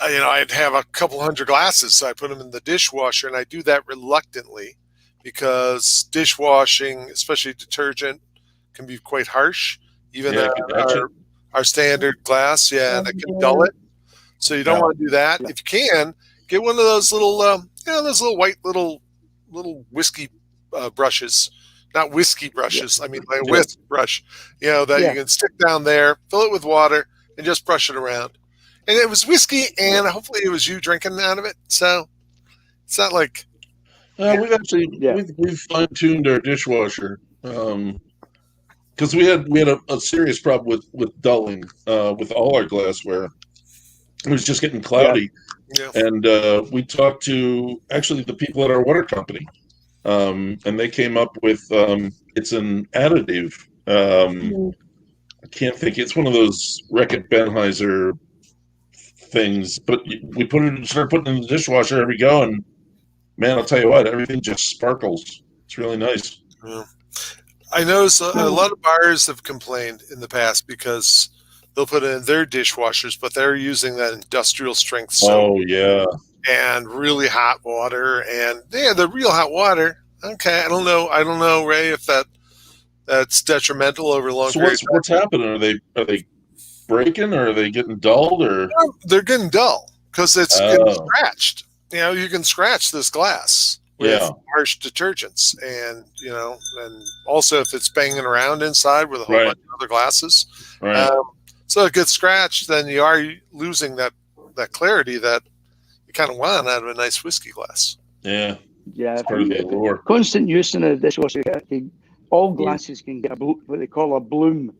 I'd have a couple hundred glasses, so I put them in the dishwasher, and I do that reluctantly because dishwashing, especially detergent, can be quite harsh. Even our standard glass, that can dull it. So you don't want to do that. If you can, get one of those little, those little white little whiskey brushes. Not whiskey brushes. I mean, like a whisk brush. That you can stick down there, fill it with water, and just brush it around. And it was whiskey, and hopefully it was you drinking out of it. So it's not like we've actually we've fine-tuned our dishwasher because we had a serious problem with dulling with all our glassware. It was just getting cloudy, and we talked to actually the people at our water company, and they came up with it's an additive. I can't think. It's one of those Reckitt Benheiser things, but we start putting it in the dishwasher. There we go, and man, I'll tell you what, everything just sparkles. It's really nice. I notice a lot of bars have complained in the past because they'll put it in their dishwashers, but they're using that industrial strength soap. Oh yeah. And really hot water, and the real hot water. Okay, I don't know, Ray, if that's detrimental over a long period. So what's happening? Are they breaking, or are they getting dulled, or They're getting dull because it's getting scratched. You can scratch this glass with harsh detergents, and and also if it's banging around inside with a whole bunch of other glasses, so it gets scratched, then you are losing that clarity that kind of want out of a nice whiskey glass. Yeah. Constant use in a dishwasher. All glasses can get what they call a bloom.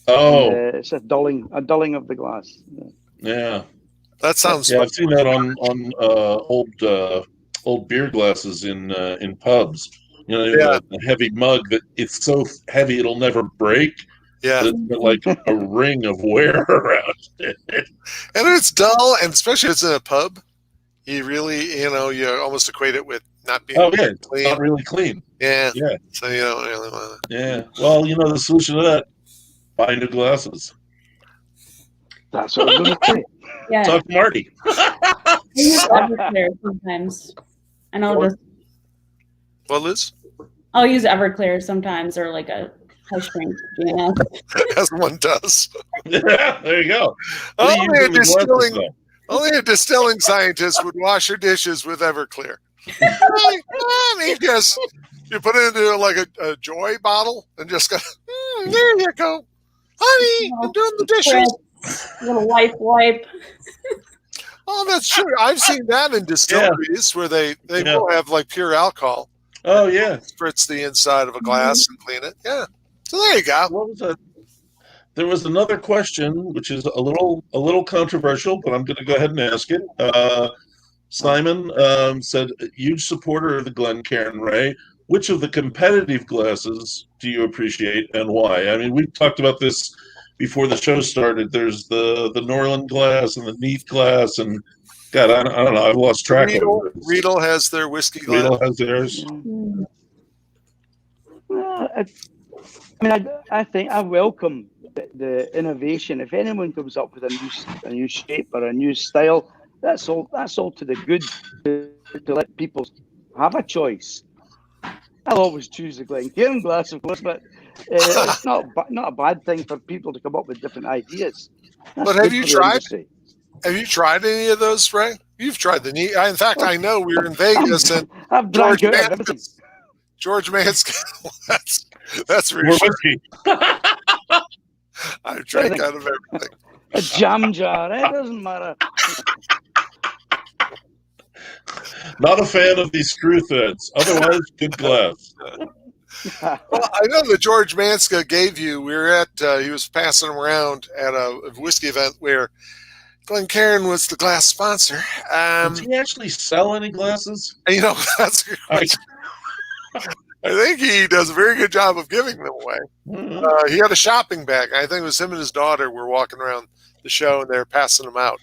Oh, it's a dulling of the glass. Yeah, that sounds. Yeah, I've seen that on old beer glasses in pubs. The heavy mug that it's so heavy it'll never break. Yeah, it's like a ring of wear around it. And it's dull, and especially if it's in a pub, you really, you almost equate it with not being clean. Not really clean. Yeah. Yeah. So you don't really want to. Yeah. Well, the solution to that, buy new glasses. That's what I was going to say. Yeah. Talk to Marty. I use Everclear sometimes. And I'll just. What, Liz? I'll use Everclear sometimes, or like a high strength GNS. As one does. Yeah, there you go. Only a distilling scientist would wash her dishes with Everclear. You put it into like a Joy bottle and just go, there you go. Honey, I'm doing the dishes. Little wipe. Oh, that's true. I've seen that in distilleries where they will have like pure alcohol. Oh, yeah. Spritz the inside of a glass and clean it. Yeah. So there you go. What was that? There was another question, which is a little controversial, but I'm going to go ahead and ask it. Simon said, huge supporter of the Glencairn, Ray. Which of the competitive glasses do you appreciate and why? I mean, we talked about this before the show started. There's the Norland glass and the Neath glass, and God, I don't know. I've lost track of it. Riedel has their whiskey glass. Riedel has theirs. Well, I think I welcome the innovation. If anyone comes up with a new shape or a new style, that's all to the good to let people have a choice. I'll always choose the Glencairn glass, of course, but it's not a bad thing for people to come up with different ideas. But have you tried? Have you tried any of those, Ray? You've tried the neat. In fact, I know we were in Vegas and I've drank everything. George Manske. That's reassuring. I've drank out of everything. A jam jar. It doesn't matter. Not a fan of these screw threads. Otherwise, good glass. Well, I know that George Manske gave you. We were at. He was passing them around at a whiskey event where Glencairn was the glass sponsor. Does he actually sell any glasses? That's a good question. I think he does a very good job of giving them away. Mm-hmm. He had a shopping bag. I think it was him and his daughter were walking around the show, and they were passing them out.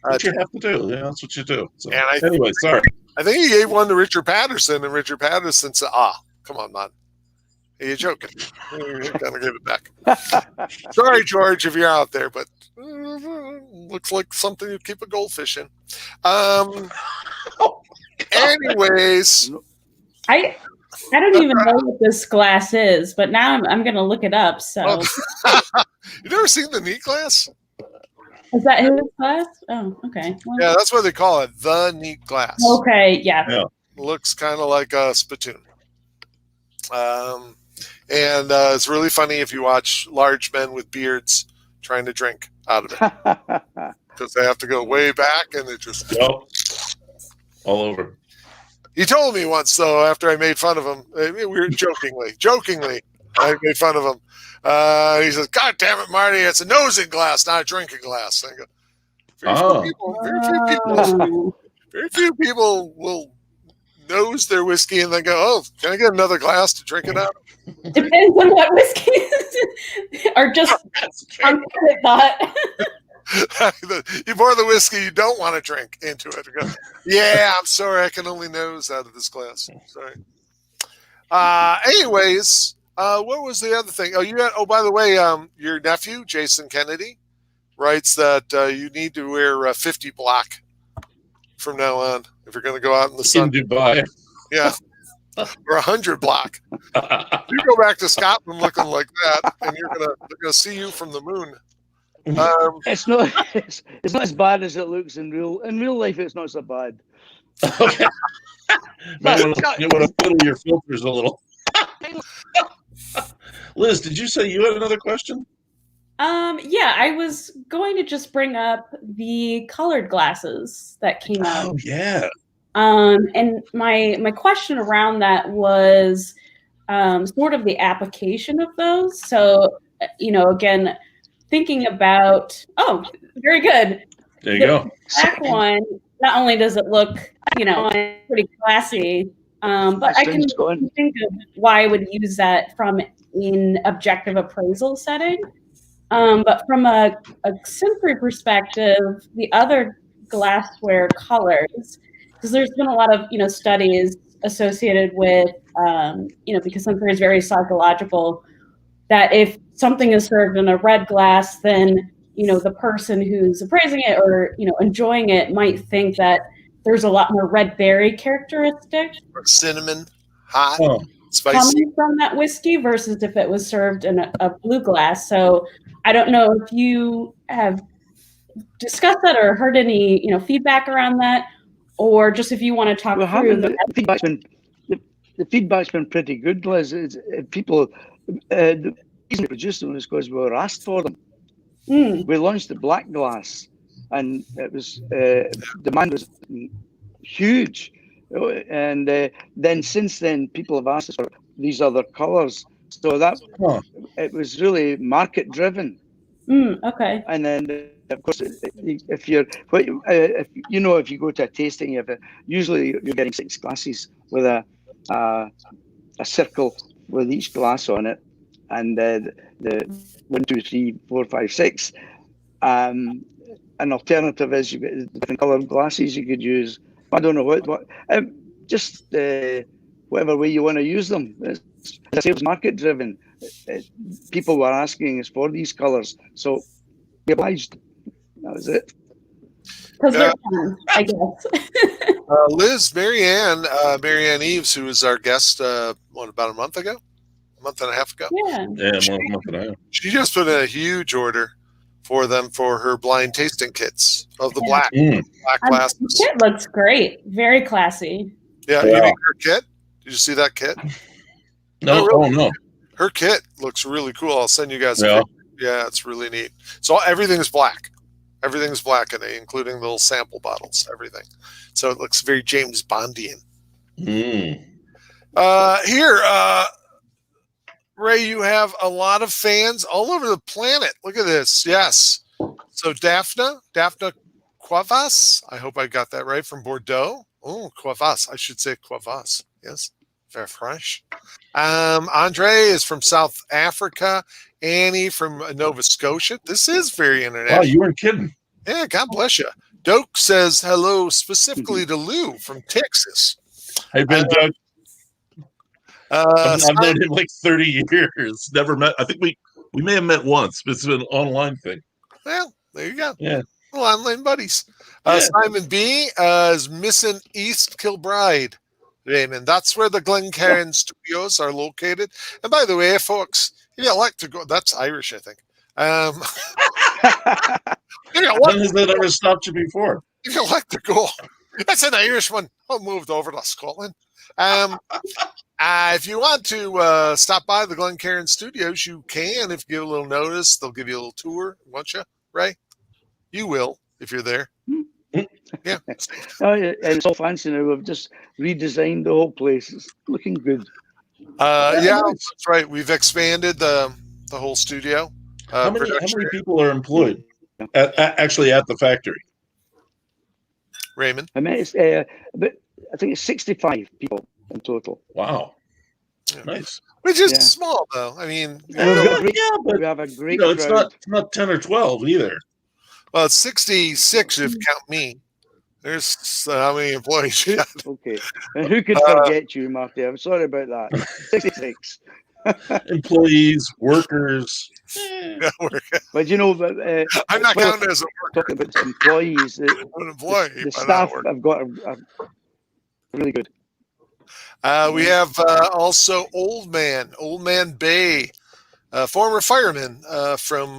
What you have to do. Yeah, that's what you do. So, and anyway, sorry. I think he gave one to Richard Patterson, and Richard Patterson said, come on, man. You're joking. You're going to give it back. Sorry, George, if you're out there, but looks like something you keep a goldfish in. Anyways. I don't even know what this glass is, but now I'm going to look it up. So, you never seen the Neat glass? Is that his glass? Oh, okay. Well, yeah, that's what they call it, the Neat glass. Okay, yeah. Looks kind of like a spittoon. And it's really funny if you watch large men with beards trying to drink out of it. Because they have to go way back, and it just... all over. He told me once, though, after I made fun of him, we were jokingly, I made fun of him. He says, "God damn it, Marty, it's a nosing glass, not a drinking glass." I go, very few people will nose their whiskey and then go, "Oh, can I get another glass to drink it out?" Depends on what whiskey is. Or just thought. You pour the whiskey you don't want to drink into it. Go, yeah, I'm sorry, I can only nose out of this glass. Sorry. Anyways, What was the other thing? By the way, your nephew, Jason Kennedy, writes that you need to wear 50 black from now on if you're going to go out in the sun. In Dubai. Yeah. Or 100 black. You go back to Scotland looking like that, and they're gonna see you from the moon. It's not as bad as it looks in real life. It's not so bad. Okay. You want to fiddle your filters a little. Liz, did you say you had another question? Yeah, I was going to just bring up the colored glasses that came out. Oh yeah. And my question around that was sort of the application of those. So, again, thinking about, very good. There you go. Black one, not only does it look, pretty classy, but I can think of why I would use that from an objective appraisal setting. But from a sensory perspective, the other glassware colors, because there's been a lot of studies associated with because sensory is very psychological, that if something is served in a red glass, then the person who's appraising it or enjoying it might think that there's a lot more red berry characteristics, or cinnamon, hot, spicy, coming from that whiskey versus if it was served in a blue glass. So I don't know if you have discussed that or heard any feedback around that. Or just if you want to talk through the feedback's been pretty good, Liz. People, the reason we produced them is because we were asked for them. We launched the black glass, and it was demand was huge, and then since then people have asked us for these other colours. So that it was really market driven. Okay. And then, of course, if you go to a tasting, usually you're getting 6 glasses with a circle with each glass on it, and the 1, 2, 3, 4, 5, 6. An alternative is you get different coloured glasses you could use. I don't know just whatever way you want to use them. It's market driven. People were asking us for these colours, so we obliged. That was it. Because they're fun, I guess. Liz, Marianne Eves, who was our guest, about a month and a half ago? Yeah, a month and a half. She just put in a huge order for them for her blind tasting kits of the black glasses. The kit looks great. Very classy. Yeah, you mean her kit? Did you see that kit? No, no. Her kit looks really cool. I'll send you guys. Yeah. Yeah, it's really neat. So everything's black. Everything's black in it, including the little sample bottles, everything. So it looks very James Bondian. Ray, you have a lot of fans all over the planet. Look at this. Yes. So Daphne Quavas, I hope I got that right, from Bordeaux. Oh, Quavas. I should say Quavas. Yes. Very fresh. Andre is from South Africa. Annie from Nova Scotia. This is very international. Oh, you weren't kidding. Yeah, God bless you. Doak says hello specifically to Lou from Texas. Hey, Ben, Doug. I've known him like 30 years. Never met. I think we may have met once, but it's an online thing. Well, there you go. Yeah. Well, online buddies. Yeah. Simon B is missing East Kilbride, Raymond. That's where the Glencairn studios are located. And by the way, folks, if you like to go, that's Irish, I think. When has that ever stopped you before? If you like to go, that's an Irish one. I moved over to Scotland. If you want to stop by the Glencairn studios, you can. If you give a little notice, they'll give you a little tour, won't you, Ray? You will, if you're there. Yeah. It's all fancy now. We've just redesigned the whole place. It's looking good. Yeah, that's right. We've expanded the whole studio. How many people are employed actually at the factory? Raymond? I think it's 65 people in total. Wow. Yeah. Nice. Which is small, though. I mean, we have a great it's crowd. not 10 or 12 either. Well, it's 66 if you count me. There's how many employees you got? Okay. And who could forget you, Marty? I'm sorry about that. 66. Employees, workers. Yeah, But you know, I'm not well, counting as a worker. talking about employees, I'm an employee. the but staff not a worker. I've got are really good. We have also Old Man Bay, former fireman from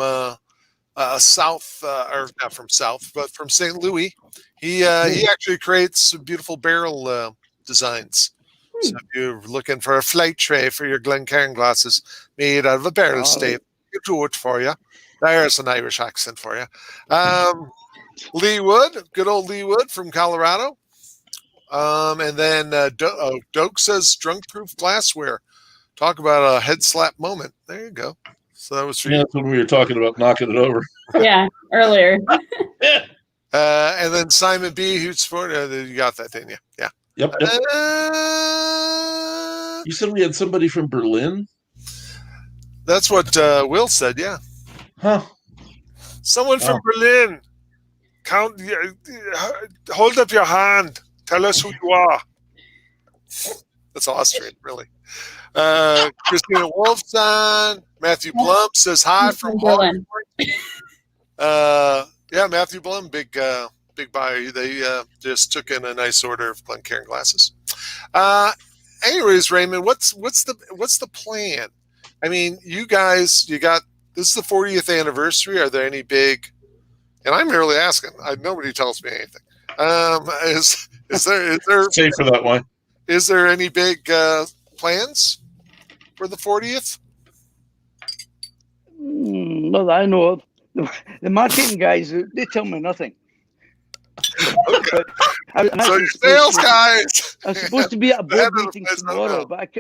South, or not from South, but from St. Louis. He actually creates beautiful barrel designs. So if you're looking for a flight tray for your Glencairn glasses made out of a barrel stave, you do it for you. There's an Irish accent for you. Lee Wood, good old Lee Wood from Colorado. And then Doak says drunk-proof glassware. Talk about a head slap moment. There you go. So that was for you. That's when we were talking about knocking it over. Yeah, earlier. And then Simon B, who's for you got that, didn't you? Yeah. Yep. You said we had somebody from Berlin? That's what Will said, yeah. Huh. Someone from Berlin. Hold up your hand. Tell us who you are. That's Austrian, really. Christina Wolfson. Matthew Blum says hi from Berlin. Yeah, Matthew Blum, big buyer. They just took in a nice order of Glencairn glasses. Anyways, Raymond, what's the plan? I mean, you guys, this is the 40th anniversary. Are there any big? And I'm merely asking. Nobody tells me anything. Is there Safe for that one. Is there any big plans for the 40th? Not that I know of. The marketing guys, they tell me nothing. Okay. So your sales guys. I'm supposed to be at a board meeting tomorrow, but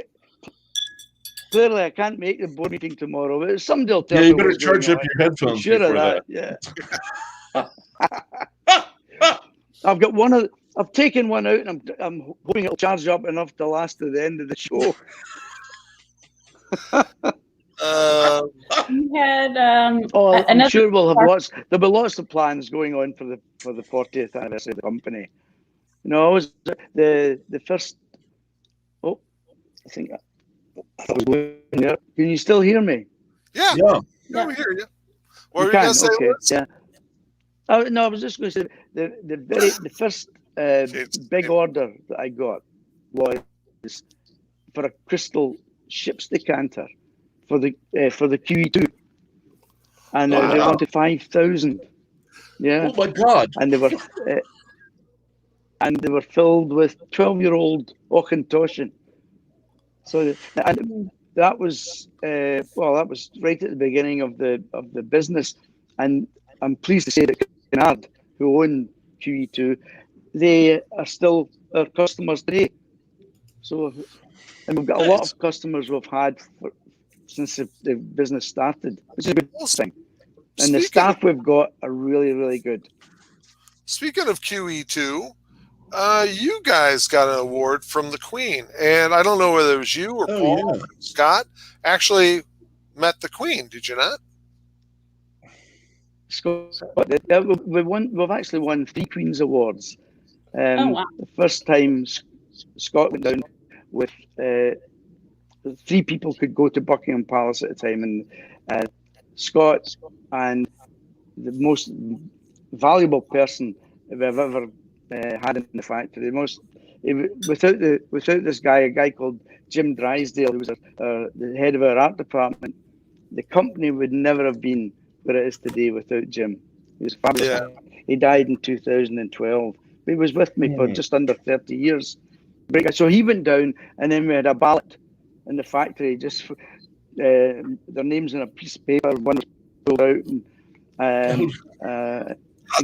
clearly I can't make the board meeting tomorrow. But somebody will tell me. Yeah, you better charge up your headphones. Sure of that. Yeah. I've got I've taken one out, and I'm hoping it'll charge up enough to last to the end of the show. You had I'm sure we'll have lots. There'll be lots of plans going on for the 40th anniversary of the company. You know, I was the first. Oh, I think I was going there. Can you still hear me? Yeah, we hear you. What were you can? gonna say? Okay, yeah. No, I was just going to say the first big order that I got was for a crystal ship's decanter for the QE2, and they wanted 5,000. Yeah. Oh my God! And they were filled with 12-year-old Auchentoshan. So that was that was right at the beginning of the business, and I'm pleased to say that Kennard, who own QE2, they are still our customers today. So, and we've got a lot of customers we've had since the business started, which is a good thing. And the staff we've got are really, really good. Speaking of QE2, you guys got an award from the Queen, and I don't know whether it was you or Paul or Scott actually met the Queen. Did you not? Scott, we've actually won 3 Queen's Awards. Wow. The first time Scott went down with 3 people could go to Buckingham Palace at the time, and Scott and the most valuable person we've ever had in the factory. Without this guy, a guy called Jim Drysdale, who was the head of our art department, the company would never have been where it is today without Jim. He was fabulous. Yeah. He died in 2012. He was with me for just under 30 years. So he went down, and then we had a ballot in the factory, just for, their names on a piece of paper. One was pulled out, and a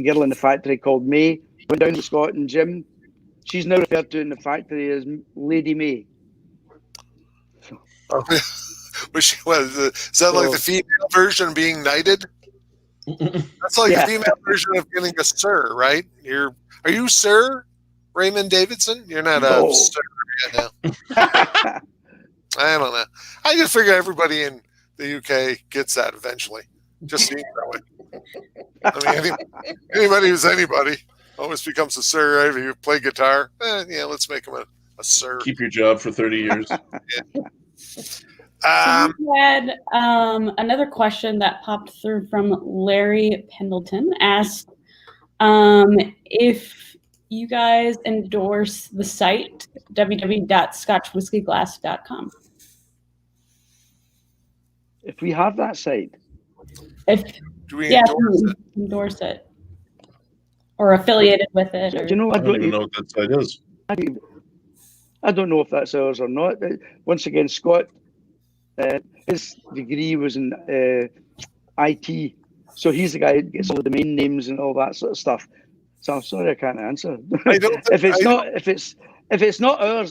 girl in the factory called May went down to Scott and Jim. She's now referred to in the factory as Lady May. Is that like the female version of being knighted? That's like the female version of getting a sir, right? Are you Sir Raymond Davidson? You're not a sir yet now. I don't know. I just figure everybody in the UK gets that eventually. Just seems that way. I mean, anybody who's anybody always becomes a sir. Right? If you play guitar, let's make him a sir. Keep your job for 30 years. So we had another question that popped through from Larry Pendleton. Asked if you guys endorse the site www.scotchwhiskeyglass.com. If we have that site, Do we endorse it or affiliated with it? do Or, you know? I don't even know what that site is. I don't know if that's ours or not. Once again, Scott, his degree was in IT, so he's the guy that gets all the domain names and all that sort of stuff. So I'm sorry I can't answer. If it's not our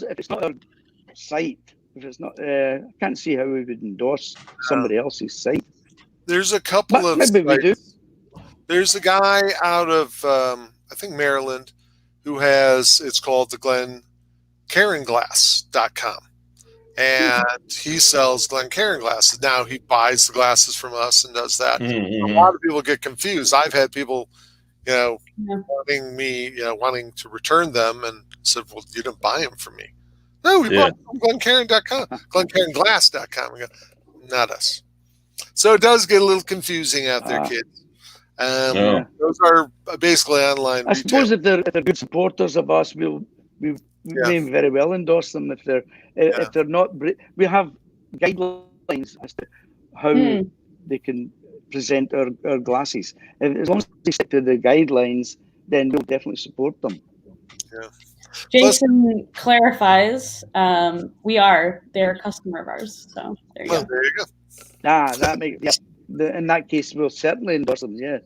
site, if it's not, I can't see how we would endorse somebody else's site. There's a couple But of maybe we do. There's a guy out of I think Maryland who has, it's called the Glencairnglass.com, and he sells Glencairn glasses. Now he buys the glasses from us and does that. Mm-hmm. A lot of people get confused. I've had people, wanting to return them, and said, "Well, you didn't buy them from me." No, we bought them from Glencairn.com, Glencairnglass.com. We go, not us. So it does get a little confusing out there, kids. Those are basically online. I suppose if they're good supporters of us, we may very well endorse them. If they're not, we have guidelines as to how they can present our glasses. As long as they stick to the guidelines, then we'll definitely support them. Yeah. Jason clarifies, they're a customer of ours. So there you go. There you go. That makes in that case, we'll certainly endorse them. Yeah.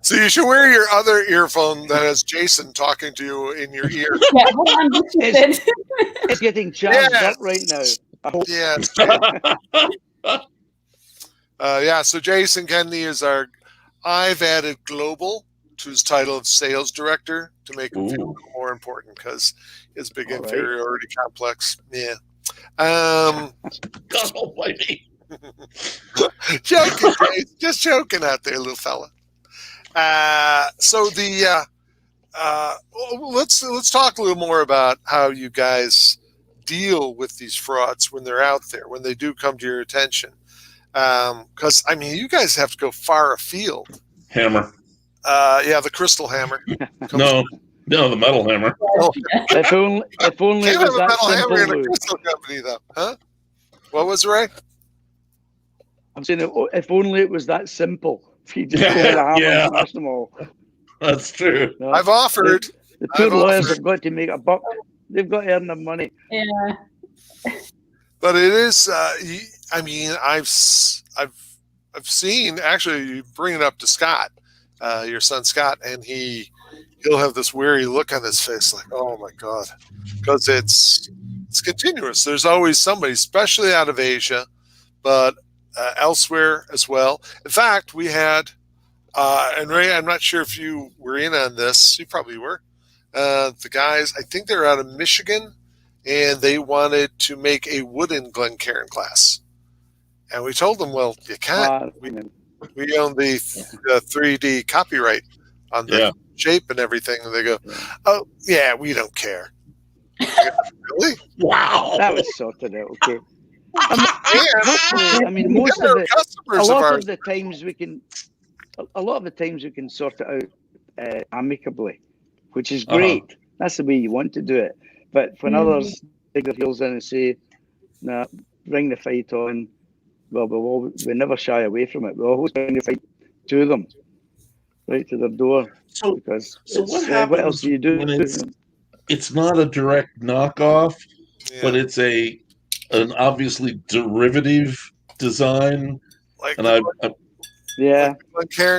So you should wear your other earphone that has Jason talking to you in your ear. Yeah, hold on. It's getting charged up right now. I hope. Yeah. So Jason Kennedy is I've added global to his title of sales director to make him feel more important because his big inferiority complex. Yeah. God almighty. Joking, Jason. Just joking out there, little fella. So let's talk a little more about how you guys deal with these frauds when they're out there, when they do come to your attention. Because you guys have to go far afield. Hammer. The crystal hammer. No, the metal hammer. If only it was that metal simple. Hammer in a crystal company, though, huh? What was Ray? I'm saying if only it was that simple. If you just go with a hammer and smash them all. That's true. No, I've offered. The poor lawyers have got to make a buck. They've got to earn their money. Yeah. But it is. I've seen, actually, you bring it up to Scott, your son Scott, and he'll have this weary look on his face, like, oh my God, because it's continuous. There's always somebody, especially out of Asia, but elsewhere as well. In fact, we had, and Ray, I'm not sure if you were in on this. You probably were. The guys, I think they're out of Michigan, and they wanted to make a wooden Glencairn glass. And we told them, well, you can't. We own the 3D copyright on the shape and everything. And they go, oh, yeah, we don't care. Really? Wow. That was sorted out, okay. Most of it, a lot of the times we can sort it out amicably, which is great. That's the way you want to do it. But when others dig their heels in and say, nah, bring the fight on, well, we never shy away from it. We always bring the fight to them, right to their door. So what happens what else do you do? when it's not a direct knockoff, but it's an obviously derivative design? Like, Glencairn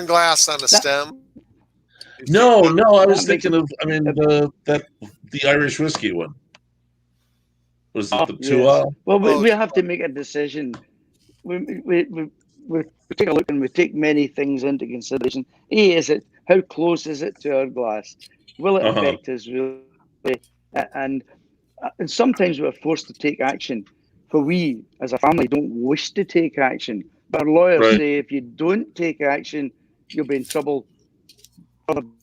glass on a stem. No, I was thinking of, the Irish whiskey one. Was it the Tua? Well, we have to make a decision. We take a look and we take many things into consideration. How close is it to our glass? Will it affect us really? And sometimes we're forced to take action. For we, as a family, don't wish to take action. But our lawyers say if you don't take action, you'll be in trouble.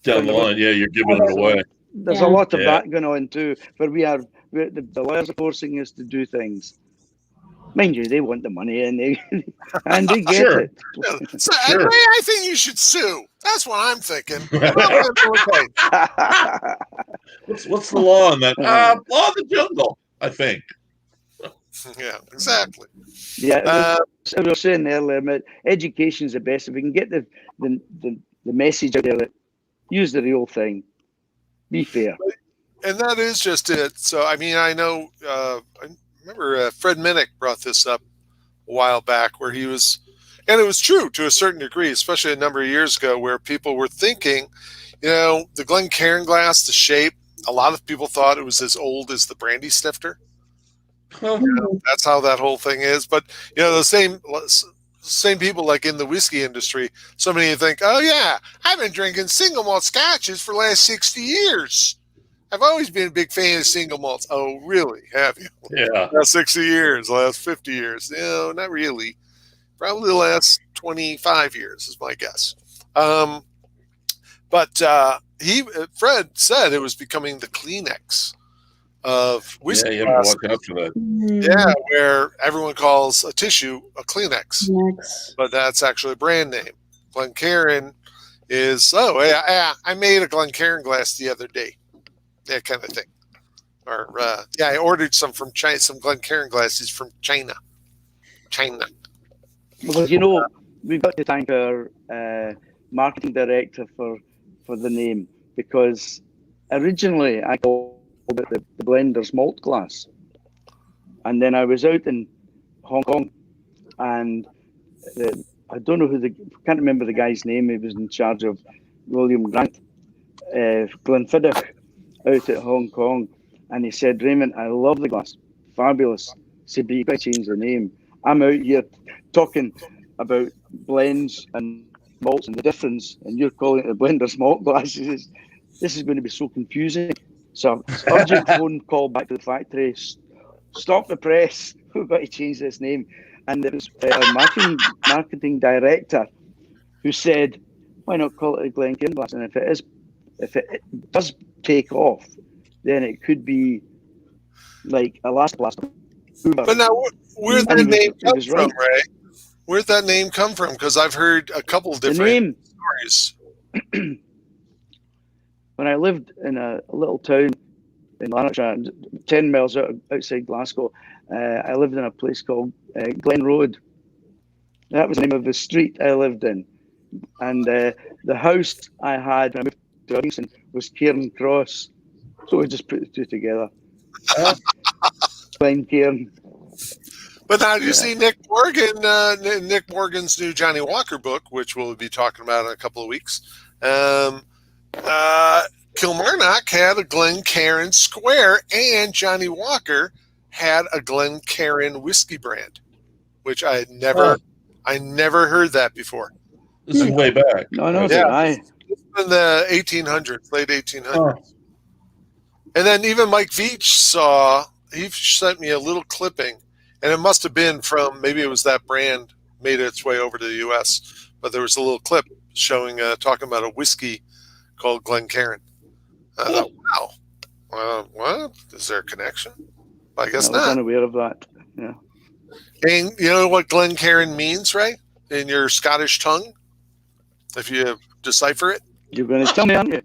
Down the line, you're giving it away. There's a lot of that going on too, where we are the lawyers are forcing us to do things. Mind you, they want the money and they get Sure. it. So, Sure. Ray, I think you should sue. That's what I'm thinking. Okay. What's the law on that? Law of the jungle, I think. Yeah, exactly. Yeah, as I was saying earlier, education is the best. If we can get the message out there, that use the real thing, be fair. And that is just it. So, I mean, I know, I remember Fred Minnick brought this up a while back where he was, and it was true to a certain degree, especially a number of years ago, where people were thinking, the Glencairn glass, the shape, a lot of people thought it was as old as the brandy snifter. That's how that whole thing is. But, the same people like in the whiskey industry, so many think, oh, yeah, I've been drinking single malt scotches for the last 60 years. I've always been a big fan of single malts. Oh, really? Have you? Yeah. Last 60 years, last 50 years. No, not really. Probably the last 25 years is my guess. But Fred said it was becoming the Kleenex of whiskey. Yeah, you have to watch out for that. Yeah, where everyone calls a tissue a Kleenex. But that's actually a brand name. Glencairn is, I made a Glencairn glass the other day. That kind of thing. Or, I ordered some from China, some Glencairn glasses from China. Well, we've got to thank our marketing director for the name, because originally I called it the Blender's Malt Glass. And then I was out in Hong Kong, and I don't know can't remember the guy's name. He was in charge of William Grant, Glenfiddich, out at Hong Kong, and he said, Raymond, I love the glass, fabulous. He said, but you got to change the name. I'm out here talking about blends and malts and the difference, and you're calling it the Blender's Malt Glass. He says, this is going to be so confusing. So urgent phone call back to the factory. Stop the press. We've got to change this name. And it was our marketing director who said, why not call it a Glencairn glass? And if it does take off, then it could be like a last blast. But now, where'd that name come from, Ray? Where'd that name come from? Because I've heard a couple of different stories. When I lived in a little town in Lanarkshire, 10 miles outside Glasgow, I lived in a place called Glen Road. That was the name of the street I lived in. And the house I had when I moved to Bryson was Cairn Cross. So we just put the two together. Glencairn. But now you see Nick Morgan's new Johnny Walker book, which we'll be talking about in a couple of weeks. Kilmarnock had a Glencairn Square, and Johnny Walker had a Glencairn whiskey brand, which I never heard that before. This is way back. No, yeah, in the 1800s, late 1800s. Oh. And then even Mike Veach he sent me a little clipping, and it must have been from, maybe it was that brand made its way over to the U.S., but there was a little clip showing, talking about a whiskey called Glencairn. I thought, wow, what? Is there a connection? I guess not. I was unaware of that. Yeah. And you know what Glencairn means, Ray, in your Scottish tongue? If you decipher it? You're going to tell me, aren't you?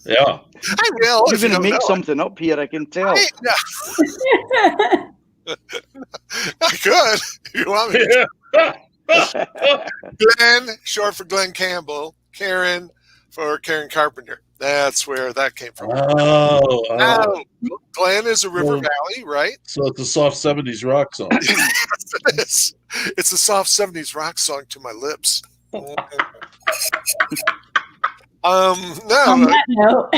Yeah. I will. You're going to make something up here, I can tell. I could. If you want me to. Glenn, short for Glenn Campbell. Karen for Karen Carpenter. That's where that came from. Oh. Glen is a river valley, right? So it's a soft 70s rock song. It is. It's a soft 70s rock song to my lips. On that note.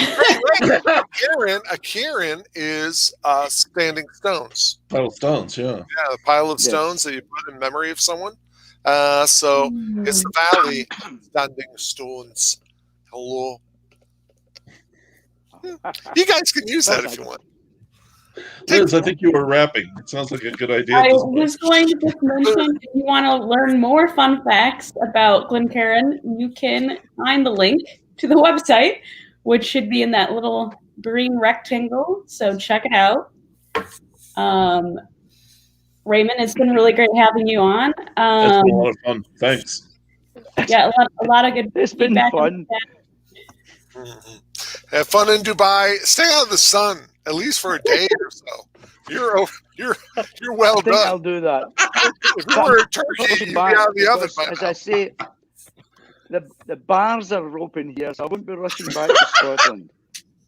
A cairn is standing stones. Pile of stones, yeah. Yeah, a pile of stones that you put in memory of someone. So it's the valley standing stones. Hello. You guys can use that if you want. Liz, I think you were rapping. It sounds like a good idea. I was going to just mention, if you want to learn more fun facts about Glencairn, you can find the link to the website, which should be in that little green rectangle. So check it out. Raymond, it's been really great having you on. It's been a lot of fun. Thanks. Yeah, a lot of good. It's been fun. Have fun in Dubai. Stay out of the sun at least for a day or so. You're well I think done. I'll do that. If you were in Turkey, you'd be out of the oven by as now. I say, the bars are open here, so I won't be rushing back to Scotland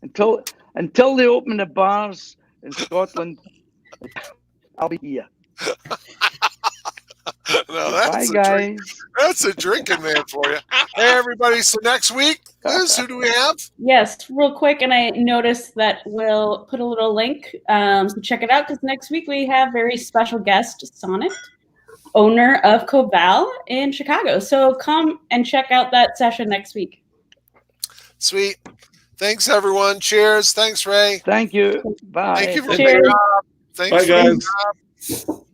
until they open the bars in Scotland. I'll be here. No, Bye, guys. That's a drinking man for you. Hey, everybody. So next week, Liz, who do we have? Yes, real quick, and I noticed that we'll put a little link, so check it out, because next week we have very special guest, Sonnet, owner of Coval in Chicago. So come and check out that session next week. Sweet. Thanks, everyone. Cheers. Thanks, Ray. Thank you. Bye. Thank you for Cheers. the job. Thanks Bye, for the guys. job.